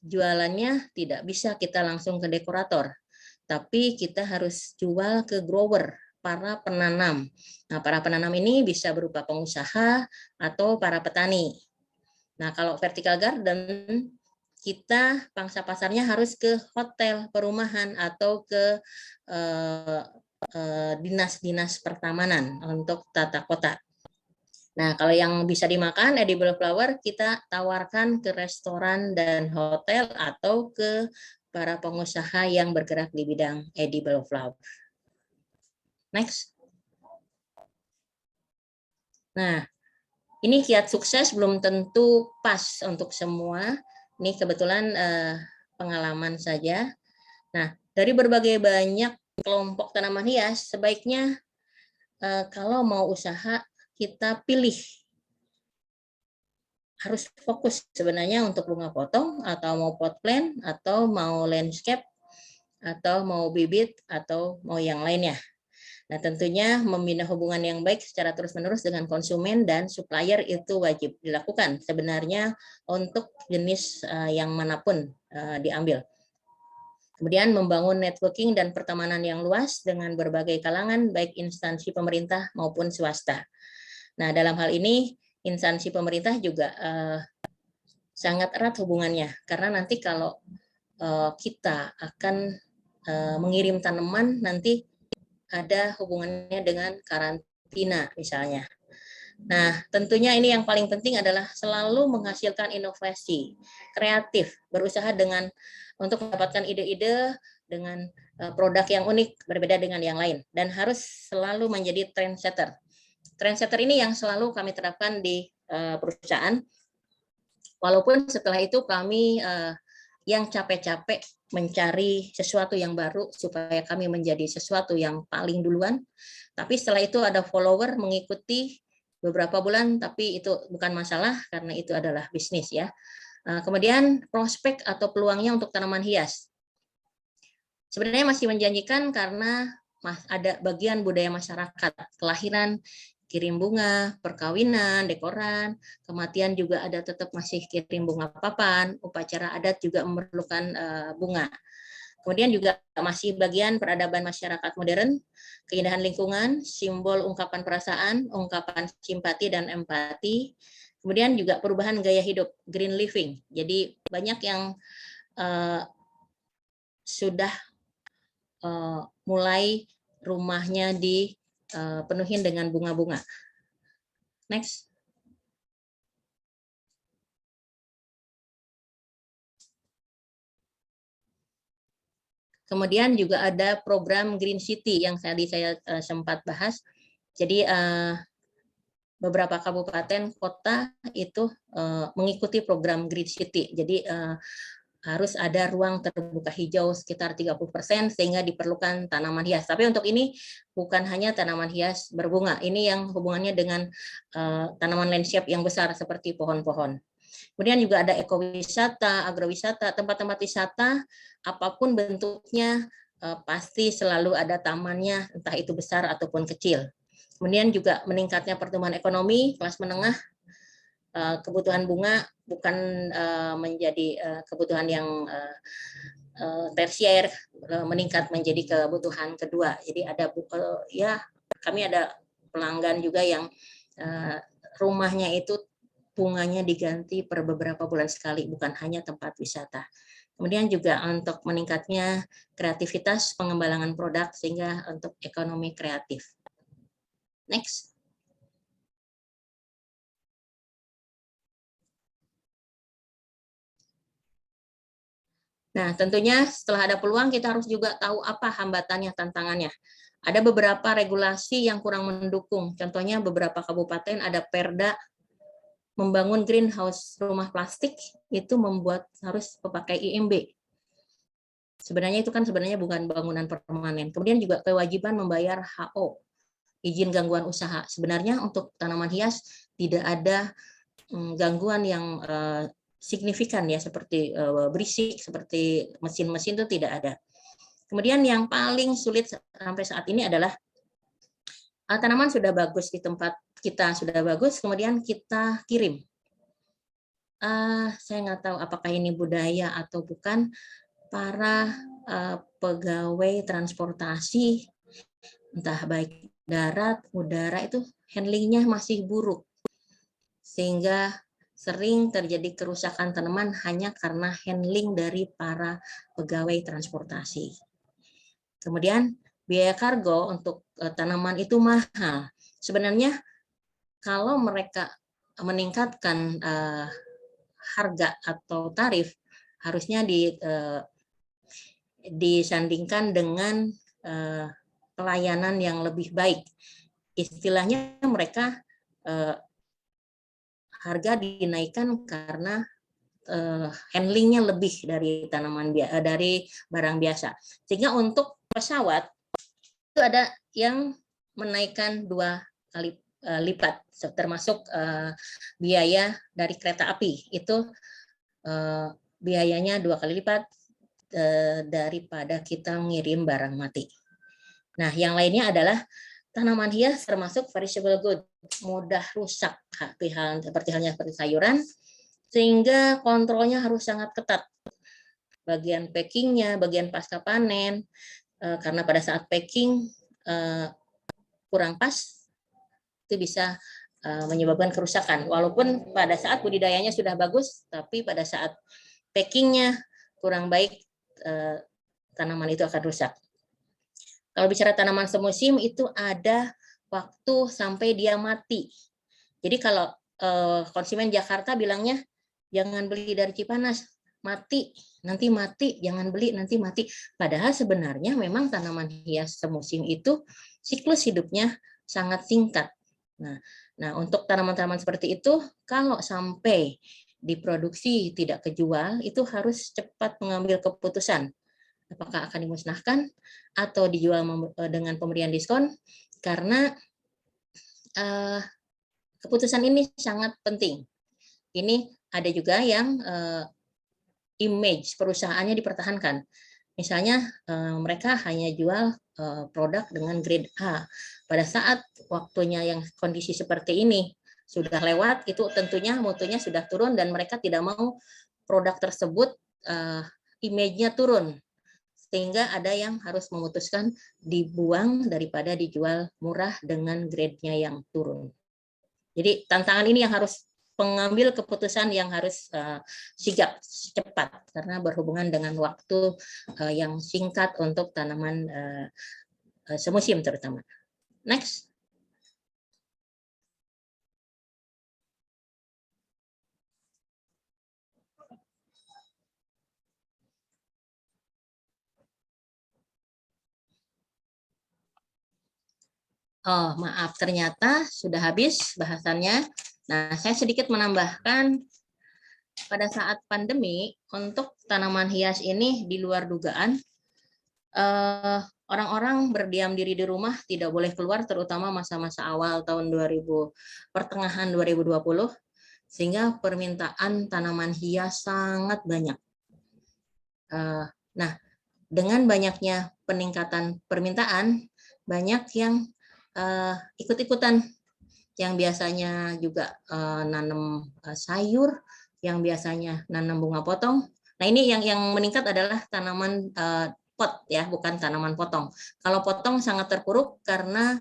S1: jualannya tidak bisa kita langsung ke dekorator, tapi kita harus jual ke grower, para penanam. Nah, para penanam ini bisa berupa pengusaha atau para petani. Nah, kalau vertical garden, kita pangsa pasarnya harus ke hotel, perumahan, atau ke dinas-dinas pertamanan untuk tata kota. Nah, kalau yang bisa dimakan edible flower kita tawarkan ke restoran dan hotel atau ke para pengusaha yang bergerak di bidang edible flower. Next. Nah, ini kiat sukses belum tentu pas untuk semua. Ini kebetulan pengalaman saja. Nah, dari berbagai banyak kelompok tanaman hias, sebaiknya kalau mau usaha kita pilih, harus fokus sebenarnya untuk bunga potong atau mau pot plant atau mau landscape atau mau bibit atau mau yang lainnya. Nah, tentunya membina hubungan yang baik secara terus-menerus dengan konsumen dan supplier itu wajib dilakukan sebenarnya untuk jenis yang manapun diambil. Kemudian membangun networking dan pertemanan yang luas dengan berbagai kalangan, baik instansi pemerintah maupun swasta. Nah, dalam hal ini instansi pemerintah juga sangat erat hubungannya, karena nanti kalau kita akan mengirim tanaman, nanti ada hubungannya dengan karantina misalnya. Nah, tentunya ini yang paling penting adalah selalu menghasilkan inovasi, kreatif, berusaha untuk mendapatkan ide-ide dengan produk yang unik, berbeda dengan yang lain, dan harus selalu menjadi trendsetter. Trendsetter ini yang selalu kami terapkan di perusahaan, walaupun setelah itu kami yang capek-capek mencari sesuatu yang baru supaya kami menjadi sesuatu yang paling duluan, tapi setelah itu ada follower mengikuti beberapa bulan, tapi itu bukan masalah karena itu adalah bisnis ya. Kemudian prospek atau peluangnya untuk tanaman hias sebenarnya masih menjanjikan karena ada bagian budaya masyarakat, kelahiran, kirim bunga, perkawinan, dekoran, kematian juga ada tetap masih kirim bunga papan, upacara adat juga memerlukan bunga. Kemudian juga masih bagian peradaban masyarakat modern, keindahan lingkungan, simbol ungkapan perasaan, ungkapan simpati dan empati. Kemudian juga perubahan gaya hidup, green living. Jadi banyak yang sudah mulai rumahnya dipenuhi dengan bunga-bunga. Next. Kemudian juga ada program Green City yang tadi saya sempat bahas. Jadi beberapa kabupaten kota itu mengikuti program Green City. Jadi harus ada ruang terbuka hijau sekitar 30% sehingga diperlukan tanaman hias. Tapi untuk ini bukan hanya tanaman hias berbunga, ini yang hubungannya dengan tanaman landscape yang besar seperti pohon-pohon. Kemudian juga ada ekowisata, agrowisata, tempat-tempat wisata apapun bentuknya pasti selalu ada tamannya, entah itu besar ataupun kecil. Kemudian juga meningkatnya pertumbuhan ekonomi kelas menengah, kebutuhan bunga bukan menjadi kebutuhan yang tersier, meningkat menjadi kebutuhan kedua. Jadi ada ya kami ada pelanggan juga yang rumahnya itu bunganya diganti per beberapa bulan sekali, bukan hanya tempat wisata. Kemudian juga untuk meningkatnya kreativitas pengembangan produk sehingga untuk ekonomi kreatif. Next. Nah, tentunya setelah ada peluang kita harus juga tahu apa hambatannya, tantangannya. Ada beberapa regulasi yang kurang mendukung. Contohnya beberapa kabupaten ada perda membangun greenhouse rumah plastik itu membuat harus memakai IMB. Sebenarnya itu kan sebenarnya bukan bangunan permanen. Kemudian juga kewajiban membayar HO, izin gangguan usaha. Sebenarnya untuk tanaman hias tidak ada gangguan yang signifikan ya, seperti berisik, seperti mesin-mesin itu tidak ada. Kemudian yang paling sulit sampai saat ini adalah tanaman sudah bagus di tempat kita, sudah bagus, kemudian kita kirim. Saya nggak tahu apakah ini budaya atau bukan, para pegawai transportasi, entah baik darat, udara, itu handlingnya masih buruk. Sehingga sering terjadi kerusakan tanaman hanya karena handling dari para pegawai transportasi. Kemudian biaya kargo untuk tanaman itu mahal. Sebenarnya kalau mereka meningkatkan harga atau tarif, harusnya disandingkan dengan pelayanan yang lebih baik. Istilahnya mereka harga dinaikkan karena handlingnya lebih dari dari barang biasa. Sehingga untuk pesawat itu ada yang menaikkan 2 kali lipat, termasuk biaya dari kereta api itu biayanya 2 kali lipat daripada kita ngirim barang mati. Nah, yang lainnya adalah tanaman hias termasuk perishable good, mudah rusak, seperti halnya seperti sayuran, sehingga kontrolnya harus sangat ketat. Bagian packingnya, bagian pasca panen, karena pada saat packing kurang pas, itu bisa menyebabkan kerusakan. Walaupun pada saat budidayanya sudah bagus, tapi pada saat packingnya kurang baik, tanaman itu akan rusak. Kalau bicara tanaman semusim itu ada waktu sampai dia mati. Jadi kalau konsumen Jakarta bilangnya jangan beli dari Cipanas, mati, nanti mati, jangan beli, nanti mati. Padahal sebenarnya memang tanaman hias semusim itu siklus hidupnya sangat singkat. Nah, untuk tanaman-tanaman seperti itu, kalau sampai diproduksi tidak kejual, itu harus cepat mengambil keputusan. Apakah akan dimusnahkan atau dijual dengan pemberian diskon, karena keputusan ini sangat penting. Ini ada juga yang image perusahaannya dipertahankan. Misalnya mereka hanya jual produk dengan grade A. Pada saat waktunya yang kondisi seperti ini sudah lewat, itu tentunya mutunya sudah turun dan mereka tidak mau produk tersebut image-nya turun. Sehingga ada yang harus memutuskan dibuang daripada dijual murah dengan grade-nya yang turun. Jadi tantangan ini yang harus pengambil keputusan yang harus sigap, cepat, karena berhubungan dengan waktu yang singkat untuk tanaman semusim terutama. Next. Oh, maaf, ternyata sudah habis bahasannya. Nah, saya sedikit menambahkan pada saat pandemi untuk tanaman hias ini di luar dugaan, orang-orang berdiam diri di rumah, tidak boleh keluar, terutama masa-masa awal tahun 2000, pertengahan 2020, sehingga permintaan tanaman hias sangat banyak. Nah, dengan banyaknya peningkatan permintaan, banyak yang ikut-ikutan, yang biasanya juga nanam sayur, yang biasanya nanam bunga potong. Nah, ini yang meningkat adalah tanaman pot ya, bukan tanaman potong. Kalau potong sangat terpuruk karena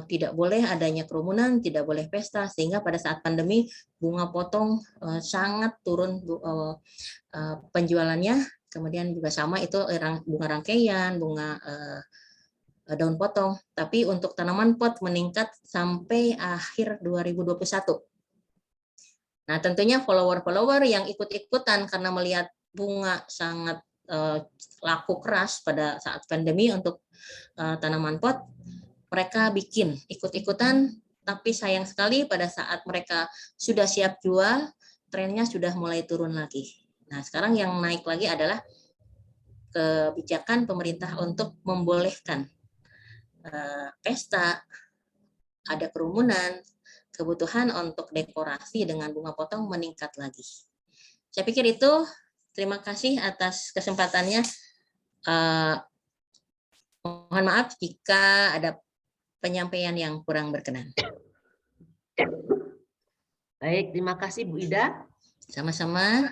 S1: tidak boleh adanya kerumunan, tidak boleh pesta, sehingga pada saat pandemi bunga potong sangat turun penjualannya. Kemudian juga sama itu bunga rangkaian, bunga daun potong. Tapi untuk tanaman pot meningkat sampai akhir 2021. Nah, tentunya follower-follower yang ikut-ikutan karena melihat bunga sangat laku keras pada saat pandemi untuk tanaman pot, mereka bikin ikut-ikutan, tapi sayang sekali pada saat mereka sudah siap jual, trennya sudah mulai turun lagi. Nah, sekarang yang naik lagi adalah kebijakan pemerintah untuk membolehkan pesta, ada kerumunan, kebutuhan untuk dekorasi dengan bunga potong meningkat lagi. Saya pikir itu. Terima kasih atas kesempatannya. Mohon maaf jika ada penyampaian yang kurang berkenan.
S2: Baik, terima kasih Bu Ida.
S1: Sama-sama.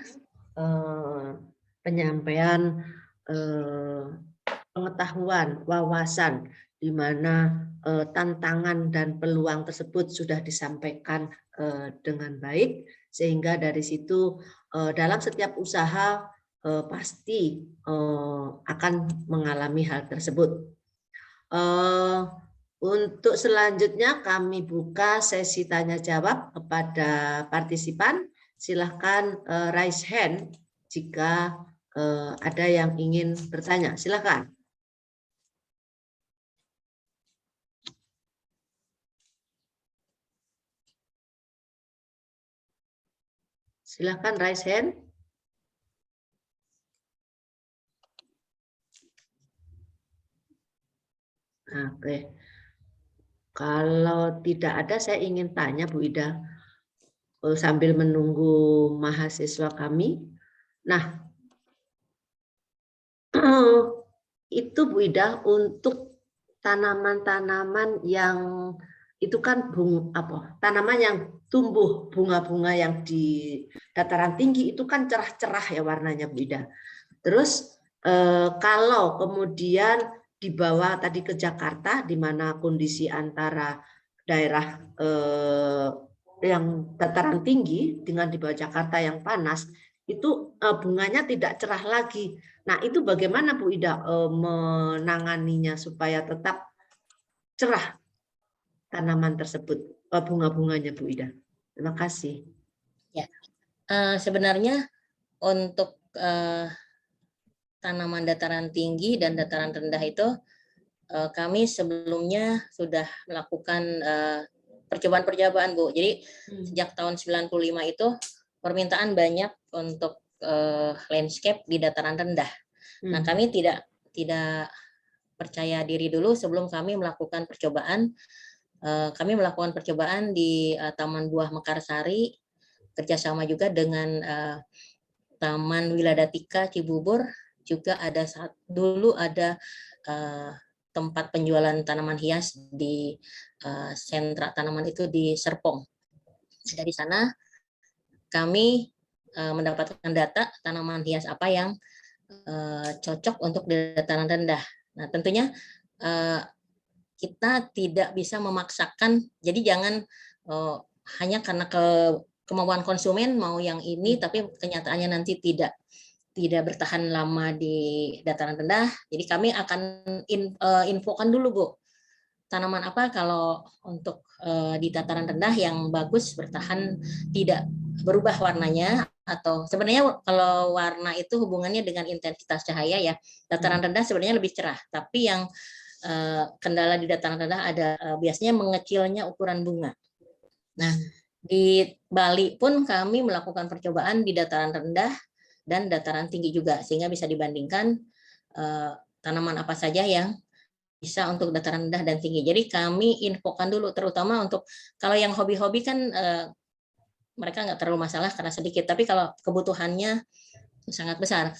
S2: Penyampaian pengetahuan, wawasan, di mana tantangan dan peluang tersebut sudah disampaikan dengan baik, sehingga dari situ dalam setiap usaha pasti akan mengalami hal tersebut. Untuk selanjutnya kami buka sesi tanya jawab kepada partisipan. Silahkan raise hand jika ada yang ingin bertanya. Silahkan. Silahkan raise hand. Oke. Kalau tidak ada, saya ingin tanya Bu Ida sambil menunggu mahasiswa kami. Nah, itu Bu Ida untuk tanaman-tanaman yang itu kan tanaman yang tumbuh bunga-bunga yang di dataran tinggi itu kan cerah-cerah ya warnanya Bu Ida. Terus kalau kemudian dibawa tadi ke Jakarta, di mana kondisi antara daerah yang dataran tinggi dengan di bawah Jakarta yang panas, itu bunganya tidak cerah lagi. Nah, itu bagaimana Bu Ida menanganinya supaya tetap cerah tanaman tersebut, bunga-bunganya Bu Ida? Terima kasih.
S1: Ya, sebenarnya untuk tanaman dataran tinggi dan dataran rendah itu kami sebelumnya sudah melakukan percobaan-percobaan Bu. Jadi sejak tahun 95 itu permintaan banyak untuk landscape di dataran rendah. Nah, kami tidak percaya diri dulu sebelum kami melakukan percobaan. Kami melakukan percobaan di Taman Buah Mekarsari, kerjasama juga dengan Taman Wiladatika Cibubur, juga ada dulu ada tempat penjualan tanaman hias di sentra tanaman itu di Serpong. Dari sana kami mendapatkan data tanaman hias apa yang cocok untuk di dataran rendah. Nah, tentunya kita tidak bisa memaksakan, jadi jangan hanya karena kemauan konsumen mau yang ini, tapi kenyataannya nanti tidak bertahan lama di dataran rendah. Jadi kami akan infokan dulu Bu, tanaman apa kalau untuk di dataran rendah yang bagus bertahan, tidak berubah warnanya, atau sebenarnya kalau warna itu hubungannya dengan intensitas cahaya ya. Dataran rendah sebenarnya lebih cerah, tapi yang kendala di dataran rendah ada biasanya mengecilnya ukuran bunga. Nah, di Bali pun kami melakukan percobaan di dataran rendah dan dataran tinggi juga, sehingga bisa dibandingkan tanaman apa saja yang bisa untuk dataran rendah dan tinggi. Jadi kami infokan dulu, terutama untuk kalau yang hobi-hobi kan mereka nggak terlalu masalah karena sedikit, tapi kalau kebutuhannya sangat besar.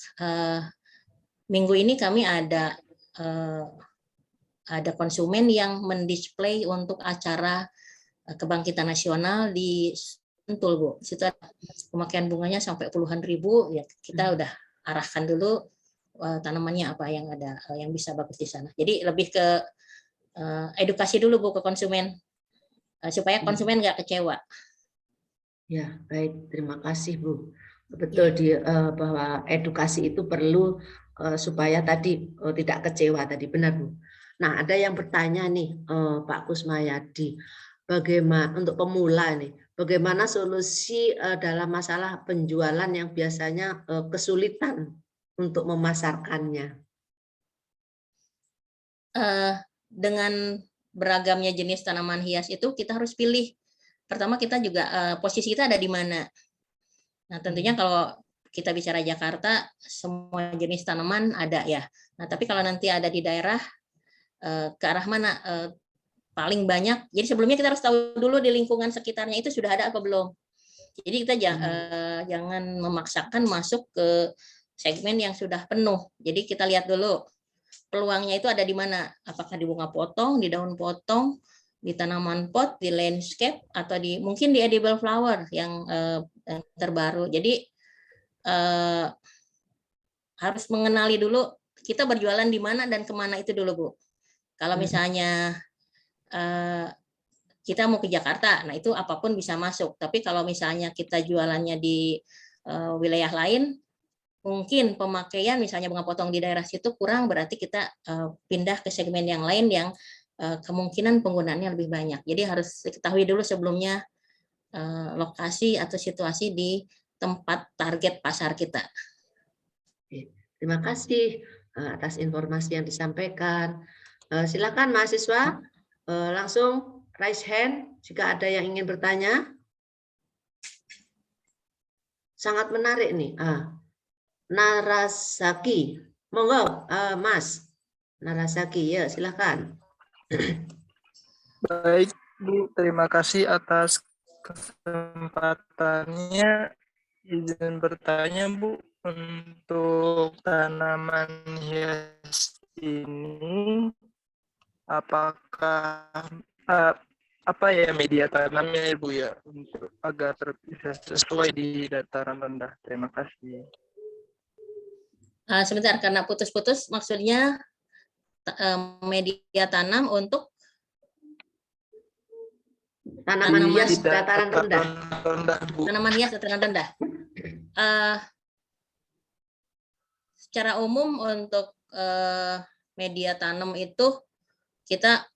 S1: Minggu ini kami ada konsumen yang mendisplay untuk acara kebangkitan nasional di Sentul, Bu. Situ pemakaian bunganya sampai puluhan ribu, ya kita udah arahkan dulu tanamannya apa yang ada yang bisa bagus di sana. Jadi lebih ke edukasi dulu, Bu, ke konsumen supaya konsumen nggak kecewa.
S2: Ya, baik. Terima kasih, Bu. Betul bahwa edukasi itu perlu supaya tadi tidak kecewa tadi, benar, Bu. Nah, ada yang bertanya nih, Pak Kusmayadi, bagaimana untuk pemula nih, bagaimana solusi dalam masalah penjualan yang biasanya kesulitan untuk memasarkannya?
S1: Dengan beragamnya jenis tanaman hias itu kita harus pilih. Pertama kita juga posisi kita ada di mana. Nah, tentunya kalau kita bicara Jakarta, semua jenis tanaman ada ya. Nah, tapi kalau nanti ada di daerah, ke arah mana paling banyak. Jadi sebelumnya kita harus tahu dulu di lingkungan sekitarnya itu sudah ada apa belum. Jadi kita jangan memaksakan masuk ke segmen yang sudah penuh. Jadi kita lihat dulu peluangnya itu ada di mana. Apakah di bunga potong, di daun potong, di tanaman pot, di landscape, atau mungkin di edible flower yang terbaru. Jadi harus mengenali dulu kita berjualan di mana dan kemana itu dulu, Bu. Kalau misalnya kita mau ke Jakarta, nah itu apapun bisa masuk. Tapi kalau misalnya kita jualannya di wilayah lain, mungkin pemakaian misalnya bunga potong di daerah situ kurang, berarti kita pindah ke segmen yang lain yang kemungkinan penggunaannya lebih banyak. Jadi harus diketahui dulu sebelumnya lokasi atau situasi di tempat target pasar kita.
S2: Terima kasih atas informasi yang disampaikan. Silakan mahasiswa langsung raise hand jika ada yang ingin bertanya. Sangat menarik nih. Narasaki, monggo Mas Narasaki, ya silakan.
S3: Baik Bu, terima kasih atas kesempatannya. Izin bertanya Bu, untuk tanaman hias ini apakah apa ya media tanamnya Ibu ya untuk agar bisa sesuai di dataran rendah. Terima kasih.
S1: Sebentar, karena putus-putus, maksudnya media tanam untuk
S2: tanaman hias dataran rendah.
S1: Tanaman hias dataran rendah. Secara umum untuk media tanam itu kita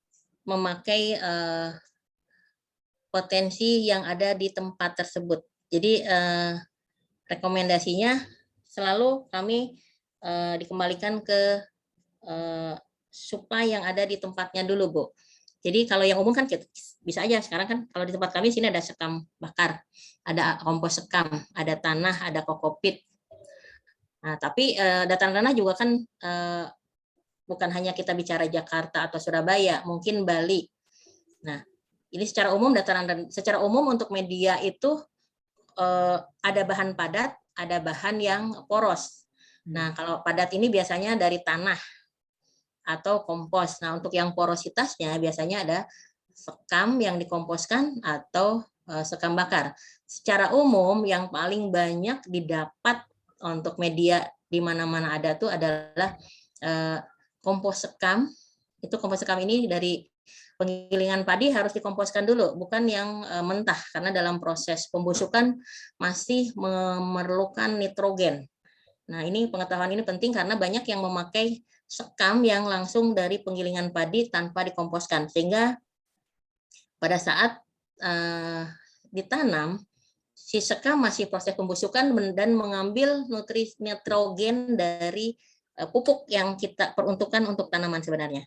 S1: memakai potensi yang ada di tempat tersebut. Jadi rekomendasinya selalu kami dikembalikan ke supply yang ada di tempatnya dulu, Bu. Jadi kalau yang umum kan bisa aja sekarang kan kalau di tempat kami sini ada sekam bakar, ada kompos sekam, ada tanah, ada kokopit. Nah, tapi dataran rendah juga kan bukan hanya kita bicara Jakarta atau Surabaya, mungkin Bali. Nah, ini secara umum untuk media itu ada bahan padat, ada bahan yang poros. Nah, kalau padat ini biasanya dari tanah atau kompos. Nah, untuk yang porositasnya biasanya ada sekam yang dikomposkan atau sekam bakar. Secara umum yang paling banyak didapat untuk media di mana-mana ada tuh adalah kompos sekam. Itu kompos sekam ini dari penggilingan padi harus dikomposkan dulu, bukan yang mentah, karena dalam proses pembusukan masih memerlukan nitrogen. Nah, ini pengetahuan ini penting karena banyak yang memakai sekam yang langsung dari penggilingan padi tanpa dikomposkan, sehingga pada saat ditanam, si sekam masih proses pembusukan dan mengambil nutrisi nitrogen dari pupuk yang kita peruntukkan untuk tanaman sebenarnya.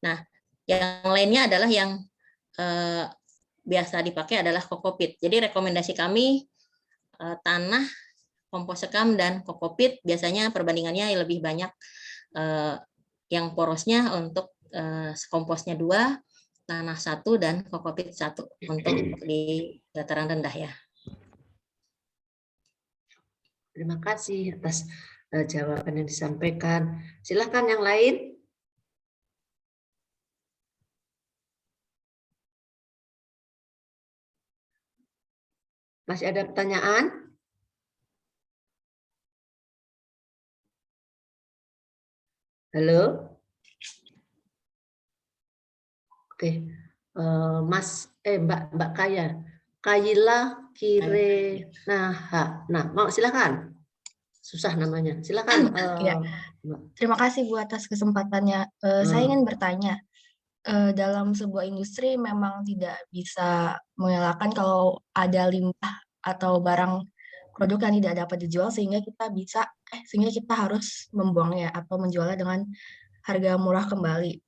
S1: Nah, yang lainnya adalah yang biasa dipakai adalah kokopit. Jadi rekomendasi kami tanah, kompos sekam, dan kokopit biasanya perbandingannya lebih banyak yang porosnya untuk komposnya 2, tanah 1, dan kokopit 1 untuk di dataran rendah ya.
S2: Terima kasih atas jawaban yang disampaikan. Silakan yang lain. Masih ada pertanyaan? Halo? Oke. Mbak Kaya. Kayila Kirenaha. Nah, mau silakan. Susah namanya. Silakan.
S4: Ya. Terima kasih Bu atas kesempatannya. Saya ingin bertanya, dalam sebuah industri memang tidak bisa mengelakkan kalau ada limbah atau barang produk yang tidak dapat dijual sehingga kita harus membuangnya atau menjualnya dengan harga murah kembali.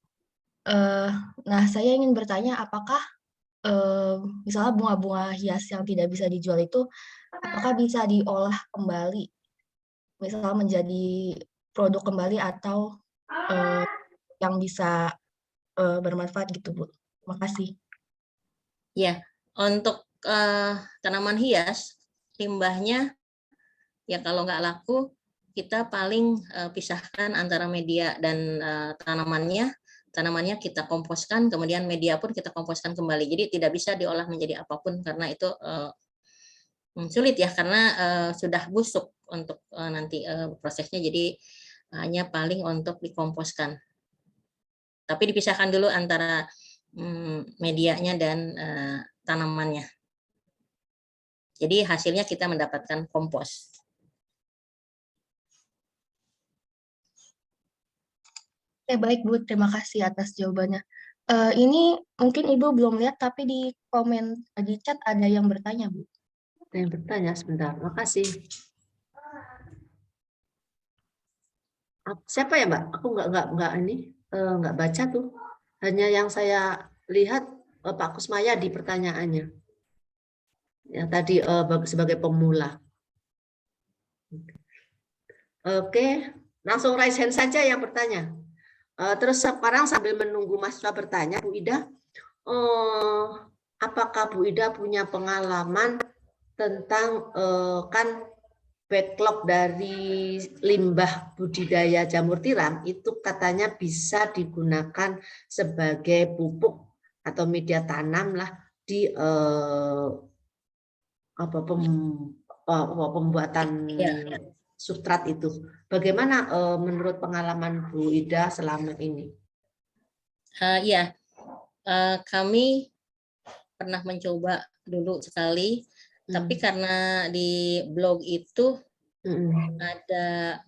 S4: Nah, saya ingin bertanya apakah misalnya bunga-bunga hias yang tidak bisa dijual itu apakah bisa diolah kembali, misalnya menjadi produk kembali atau yang bisa bermanfaat gitu Bu. Terima kasih.
S1: Ya, untuk tanaman hias, limbahnya ya kalau nggak laku, kita paling pisahkan antara media dan tanamannya. Tanamannya kita komposkan, kemudian media pun kita komposkan kembali. Jadi tidak bisa diolah menjadi apapun karena itu sulit ya, karena sudah busuk untuk nanti prosesnya. Jadi hanya paling untuk dikomposkan. Tapi dipisahkan dulu antara medianya dan tanamannya. Jadi hasilnya kita mendapatkan kompos.
S4: Baik Bu, terima kasih atas jawabannya. Ini mungkin Ibu belum lihat, tapi di komen di chat ada yang bertanya Bu.
S2: Ada yang bertanya sebentar. Makasih. Siapa ya Mbak? Aku nggak baca tuh. Hanya yang saya lihat Pak Kusmaya di pertanyaannya. Yang tadi sebagai pemula. Oke, langsung raise hand saja yang bertanya. Terus sekarang sambil menunggu mahasiswa bertanya, Bu Ida, apakah Bu Ida punya pengalaman tentang kan backlog dari limbah budidaya jamur tiram itu katanya bisa digunakan sebagai pupuk atau media tanam lah di pembuatan substrat itu. Bagaimana menurut pengalaman Bu Ida selama ini?
S1: Kami pernah mencoba dulu sekali, tapi karena di blog itu ada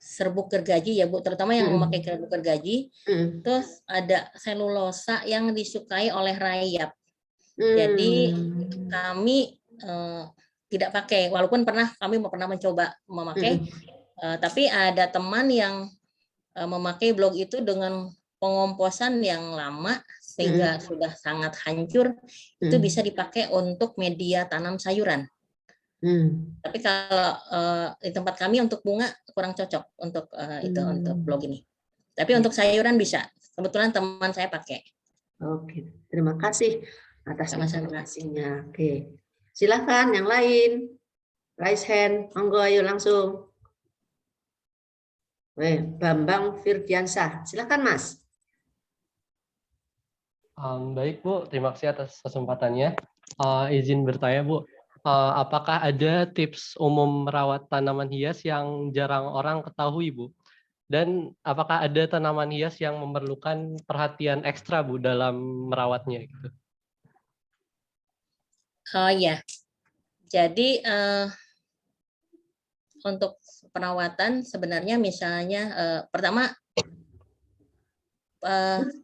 S1: serbuk gergaji ya Bu, terutama yang memakai serbuk gergaji, terus ada selulosa yang disukai oleh rayap. Jadi kami tidak pakai, walaupun kami pernah mencoba memakai, tapi ada teman yang memakai blog itu dengan pengomposan yang lama sehingga sudah sangat hancur, itu bisa dipakai untuk media tanam sayuran. Tapi kalau di tempat kami untuk bunga kurang cocok untuk itu untuk blog ini. Tapi untuk sayuran bisa. Kebetulan teman saya pakai.
S2: Oke, terima kasih atas informasinya. Oke, silakan yang lain. Raise hand, monggo ayo langsung. Bambang Firdiansah, silakan Mas.
S5: Baik Bu, terima kasih atas kesempatannya. Izin bertanya Bu, apakah ada tips umum merawat tanaman hias yang jarang orang ketahui Bu? Dan apakah ada tanaman hias yang memerlukan perhatian ekstra Bu dalam merawatnya? Gitu?
S1: Oh ya, jadi untuk perawatan sebenarnya misalnya pertama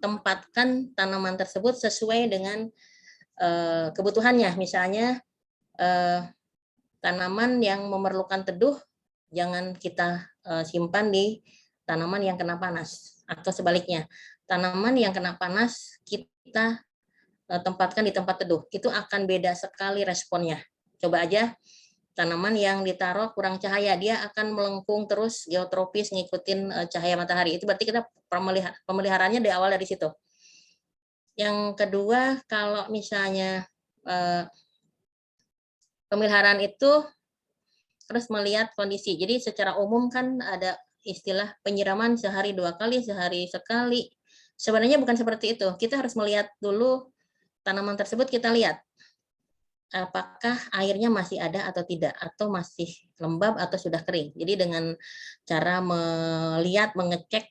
S1: tempatkan tanaman tersebut sesuai dengan kebutuhannya. Misalnya tanaman yang memerlukan teduh jangan kita simpan di tanaman yang kena panas. atau sebaliknya, tanaman yang kena panas kita tempatkan di tempat teduh, itu akan beda sekali responnya. Coba aja tanaman yang ditaruh kurang cahaya, dia akan melengkung terus geotropis ngikutin cahaya matahari. Itu berarti kita pemeliharaannya di awal dari situ. Yang kedua, kalau misalnya pemeliharaan itu terus melihat kondisi. Jadi secara umum kan ada istilah penyiraman sehari 2 kali, sehari sekali. Sebenarnya bukan seperti itu. Kita harus melihat dulu tanaman tersebut, kita lihat apakah airnya masih ada atau tidak, atau masih lembab atau sudah kering. Jadi dengan cara melihat, mengecek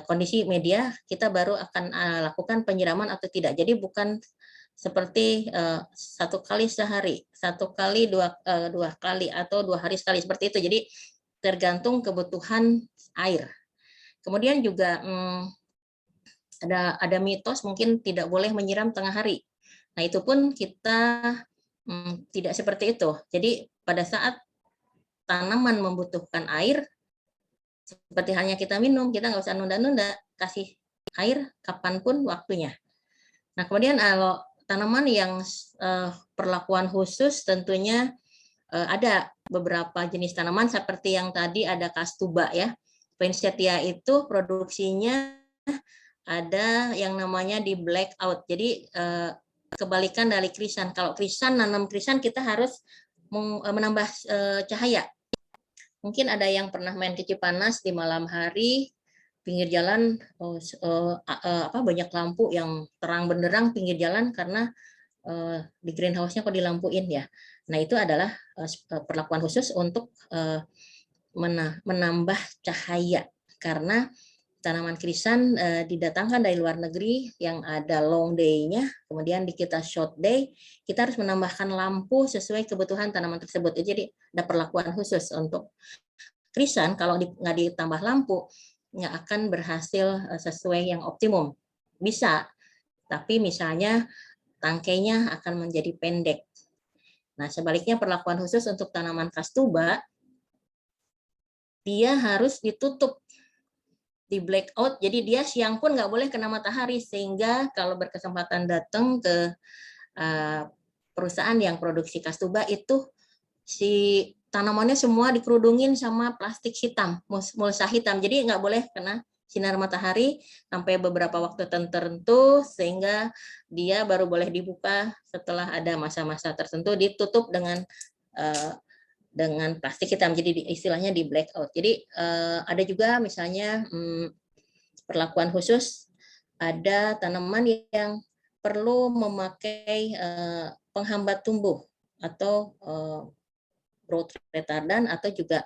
S1: kondisi media, kita baru akan lakukan penyiraman atau tidak. Jadi bukan seperti 1 kali sehari, 1 kali 2 kali, atau 2 hari sekali, seperti itu. Jadi tergantung kebutuhan air. Kemudian juga ada mitos mungkin tidak boleh menyiram tengah hari. Nah, itu pun kita tidak seperti itu. Jadi pada saat tanaman membutuhkan air, seperti halnya kita minum, kita nggak usah nunda-nunda, kasih air kapanpun waktunya. Nah, kemudian kalau tanaman yang perlakuan khusus, tentunya ada beberapa jenis tanaman seperti yang tadi ada kastuba ya. Poinsettia itu produksinya ada yang namanya di blackout. Jadi kebalikan dari krisan. Kalau krisan, nanam krisan kita harus menambah cahaya. Mungkin ada yang pernah main ke Cipanas di malam hari, pinggir jalan banyak lampu yang terang benderang pinggir jalan karena di greenhouse-nya kok dilampuin ya. Nah, itu adalah perlakuan khusus untuk menambah cahaya, karena tanaman krisan didatangkan dari luar negeri yang ada long day-nya, kemudian di kita short day, kita harus menambahkan lampu sesuai kebutuhan tanaman tersebut. Jadi ada perlakuan khusus untuk krisan. Kalau nggak ditambah lampu, nggak akan berhasil sesuai yang optimum. Bisa, tapi misalnya tangkainya akan menjadi pendek. Nah, sebaliknya perlakuan khusus untuk tanaman kastuba, dia harus ditutup, di blackout, jadi dia siang pun nggak boleh kena matahari, sehingga kalau berkesempatan datang ke perusahaan yang produksi kastuba itu si tanamannya semua dikerudungin sama plastik hitam, mulsa hitam, jadi nggak boleh kena sinar matahari sampai beberapa waktu tertentu, sehingga dia baru boleh dibuka setelah ada masa-masa tertentu, ditutup dengan plastik hitam, jadi istilahnya di blackout. Jadi ada juga misalnya perlakuan khusus, ada tanaman yang perlu memakai penghambat tumbuh atau growth retardant, atau juga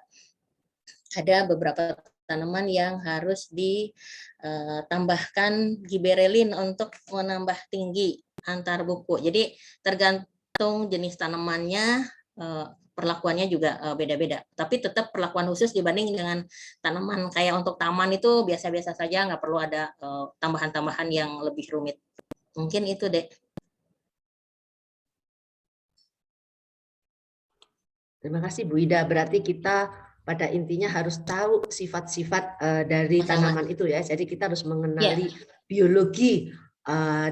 S1: ada beberapa tanaman yang harus ditambahkan giberelin untuk menambah tinggi antar buku. Jadi tergantung jenis tanamannya, perlakuannya juga beda-beda. Tapi tetap perlakuan khusus dibanding dengan tanaman kayak untuk taman itu biasa-biasa saja, nggak perlu ada tambahan-tambahan yang lebih rumit. Mungkin itu deh.
S2: Terima kasih Bu Ida. Berarti kita pada intinya harus tahu sifat-sifat dari tanaman itu ya. Jadi kita harus mengenali biologi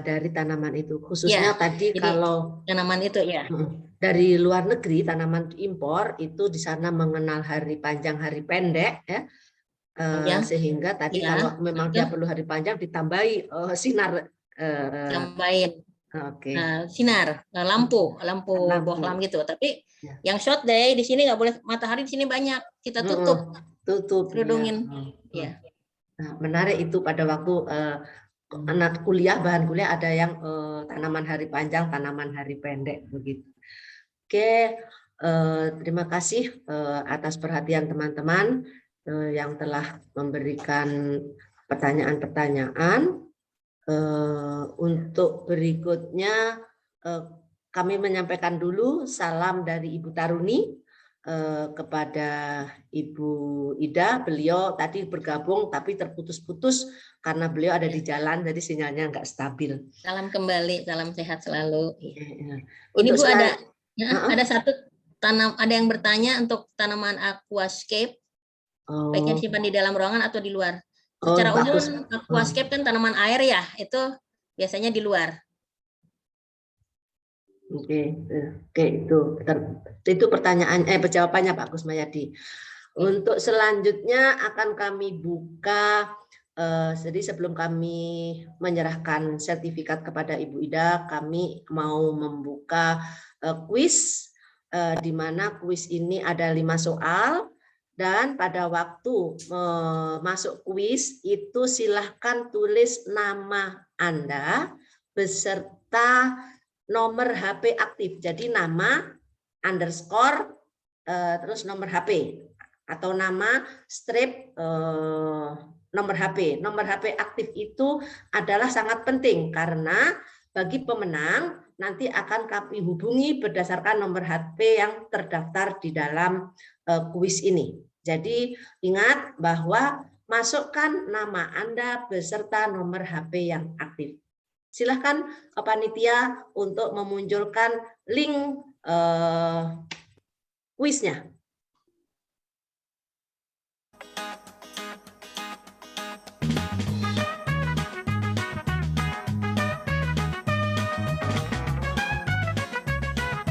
S2: dari tanaman itu. Khususnya tadi kalau
S1: tanaman itu ya.
S2: Dari luar negeri, tanaman impor itu di sana mengenal hari panjang, hari pendek ya. Sehingga tadi kalau memang dia perlu hari panjang ditambahi sinar.
S1: Tambahin.
S2: Oke.
S1: Sinar, lampu bohlam gitu. Tapi yang short day di sini nggak boleh matahari, di sini banyak, kita tutup kerudungin. Ya.
S2: Nah, menarik itu pada waktu anak kuliah, bahan kuliah ada yang tanaman hari panjang, tanaman hari pendek begitu. Oke, terima kasih atas perhatian teman-teman yang telah memberikan pertanyaan-pertanyaan. Untuk berikutnya kami menyampaikan dulu salam dari Ibu Taruni kepada Ibu Ida. Beliau tadi bergabung tapi terputus-putus karena beliau ada di jalan, jadi sinyalnya nggak stabil.
S1: Salam kembali, salam sehat selalu.
S2: Ini
S1: Bu ada satu ada yang bertanya untuk tanaman aquascape, baiknya disimpan di dalam ruangan atau di luar.
S2: Oh,
S1: Secara umum
S2: bagus.
S1: aquascape kan tanaman air ya, itu biasanya di luar.
S2: Oke, oke, itu pertanyaan jawabannya Pak Kusmayadi. Untuk selanjutnya akan kami buka, jadi sebelum kami menyerahkan sertifikat kepada Ibu Ida, kami mau membuka kuis, di mana kuis ini ada 5 soal, dan pada waktu masuk kuis itu silahkan tulis nama Anda beserta nomor HP aktif. Jadi nama underscore terus nomor HP atau nama strip nomor HP. Nomor HP aktif itu adalah sangat penting karena bagi pemenang nanti akan kami hubungi berdasarkan nomor HP yang terdaftar di dalam kuis ini. Jadi ingat bahwa masukkan nama Anda beserta nomor HP yang aktif. Silahkan panitia untuk memunculkan link kuisnya.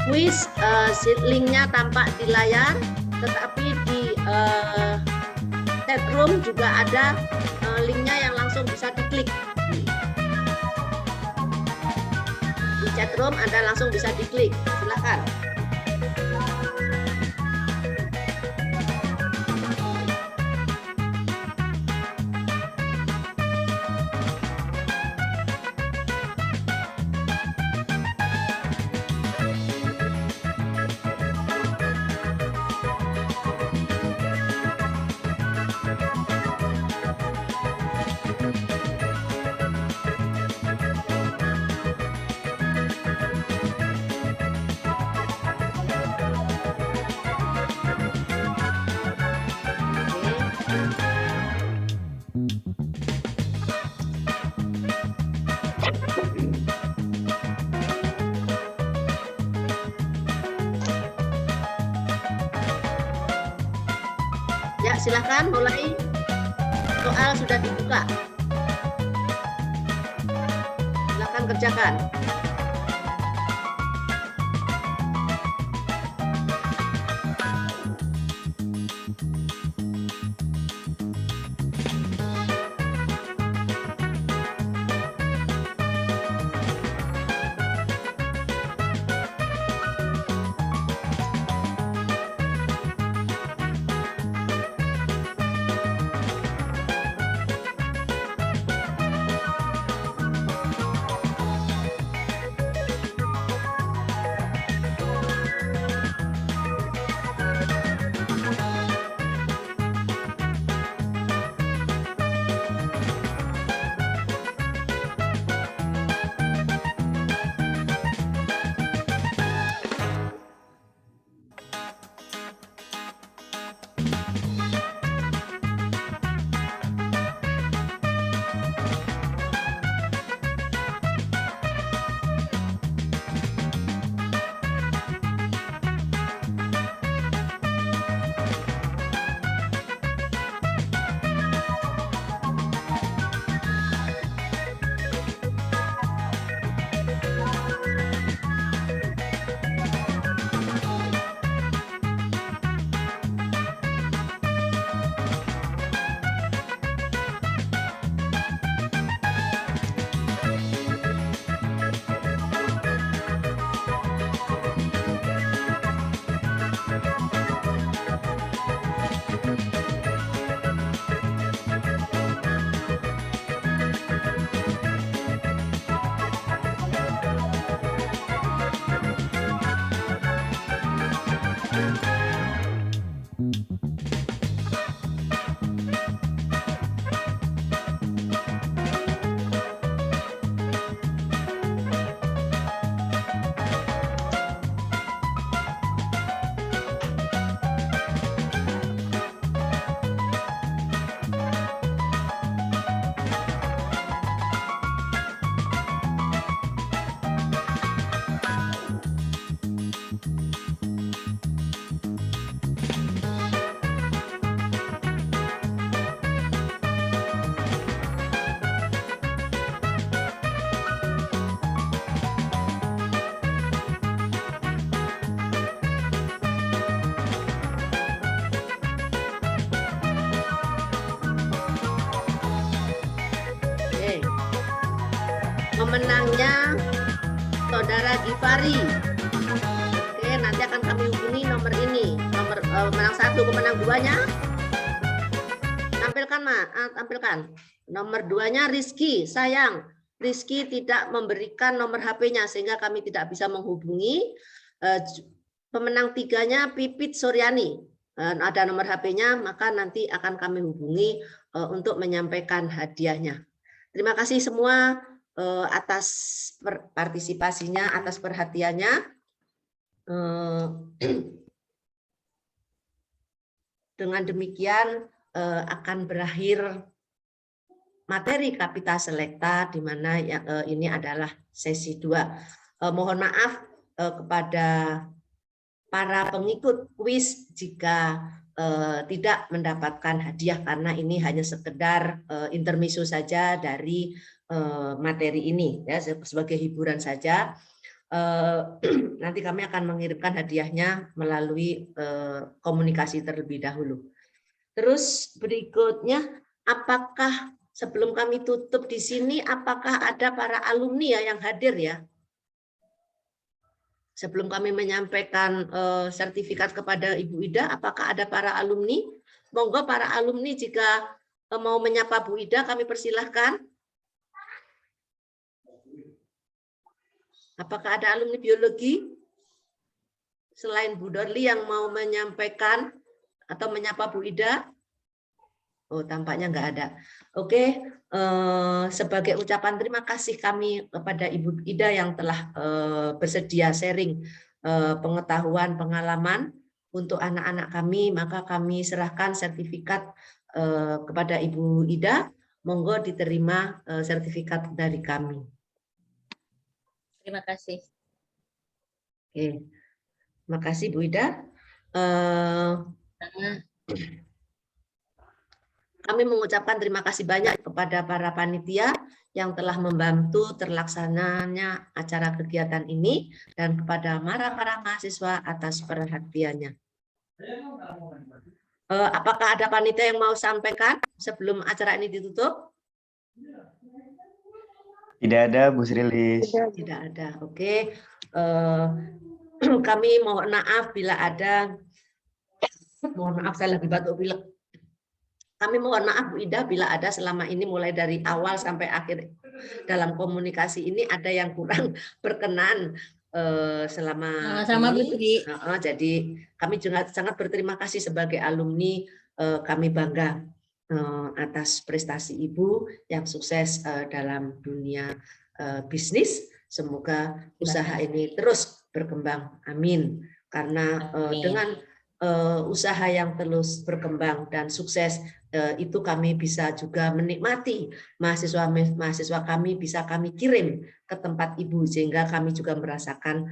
S2: Kuis linknya tampak di layar, tetapi di chat room juga ada linknya yang langsung bisa diklik. Di chat room Anda langsung bisa diklik. Silakan. Ya, silakan mulai. Soal sudah dibuka. Silakan kerjakan. Pemenangnya Saudara Gifari. Oke, nanti akan kami hubungi nomor ini. Nomor pemenang 1, pemenang 2-nya. Tampilkan, tampilkan. Nomor 2-nya Rizky. Sayang, Rizky tidak memberikan nomor HP-nya sehingga kami tidak bisa menghubungi. Pemenang 3-nya Pipit Suryani. Ada nomor HP-nya, maka nanti akan kami hubungi untuk menyampaikan hadiahnya. Terima kasih semua atas partisipasinya, atas perhatiannya. Dengan demikian akan berakhir materi Kapita Selecta, di mana ini adalah sesi 2. Mohon maaf kepada para pengikut kuis jika tidak mendapatkan hadiah, karena ini hanya sekedar intermezzo saja dari materi ini, ya, sebagai hiburan saja. Nanti kami akan mengirimkan hadiahnya melalui komunikasi terlebih dahulu. Terus berikutnya, apakah sebelum kami tutup di sini, apakah ada para alumni ya yang hadir ya? Sebelum kami menyampaikan sertifikat kepada Ibu Ida, apakah ada para alumni? Monggo para alumni jika mau menyapa Bu Ida, kami persilahkan. Apakah ada alumni biologi selain Bu Dorli yang mau menyampaikan atau menyapa Bu Ida? Oh, tampaknya nggak ada. Oke, sebagai ucapan terima kasih kami kepada Ibu Ida yang telah bersedia sharing pengetahuan, pengalaman untuk anak-anak kami, maka kami serahkan sertifikat kepada Ibu Ida. Monggo diterima sertifikat dari kami.
S1: Terima kasih.
S2: Oke, terima kasih Bu Ida. Kami mengucapkan terima kasih banyak kepada para panitia yang telah membantu terlaksananya acara kegiatan ini dan kepada para mahasiswa atas perhatiannya. Apakah ada panitia yang mau sampaikan sebelum acara ini ditutup?
S6: Tidak ada, Bu Sri Lilis.
S2: Tidak ada. Oke. Kami mohon maaf bila ada. Mohon maaf, saya lagi batuk pilek. Kami mohon maaf Bu Ida bila ada selama ini mulai dari awal sampai akhir dalam komunikasi ini ada yang kurang berkenan selama
S1: Sama Bu
S2: ini.
S1: Tri.
S2: Jadi kami juga sangat berterima kasih sebagai alumni, kami bangga atas prestasi Ibu yang sukses dalam dunia bisnis. Semoga usaha ini terus berkembang. Amin. Karena dengan usaha yang terus berkembang dan sukses, itu kami bisa juga menikmati mahasiswa kami bisa kami kirim ke tempat Ibu, sehingga kami juga merasakan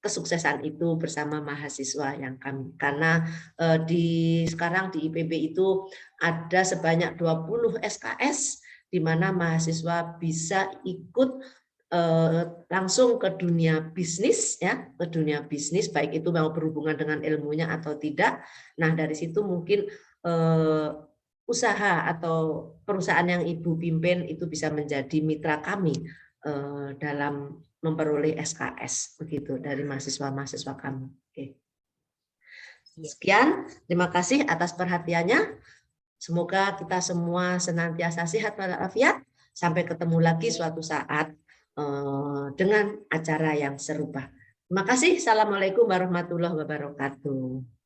S2: kesuksesan itu bersama mahasiswa yang kami. Karena sekarang di IPB itu ada sebanyak 20 SKS di mana mahasiswa bisa ikut langsung ke dunia bisnis, ya, ke dunia bisnis, baik itu mau berhubungan dengan ilmunya atau tidak. Nah, dari situ mungkin usaha atau perusahaan yang Ibu pimpin itu bisa menjadi mitra kami dalam memperoleh SKS, begitu, dari mahasiswa kami. Oke. Sekian, terima kasih atas perhatiannya. Semoga kita semua senantiasa sehat walafiat. Sampai ketemu lagi suatu saat dengan acara yang serupa. Terima kasih. Assalamualaikum warahmatullahi wabarakatuh.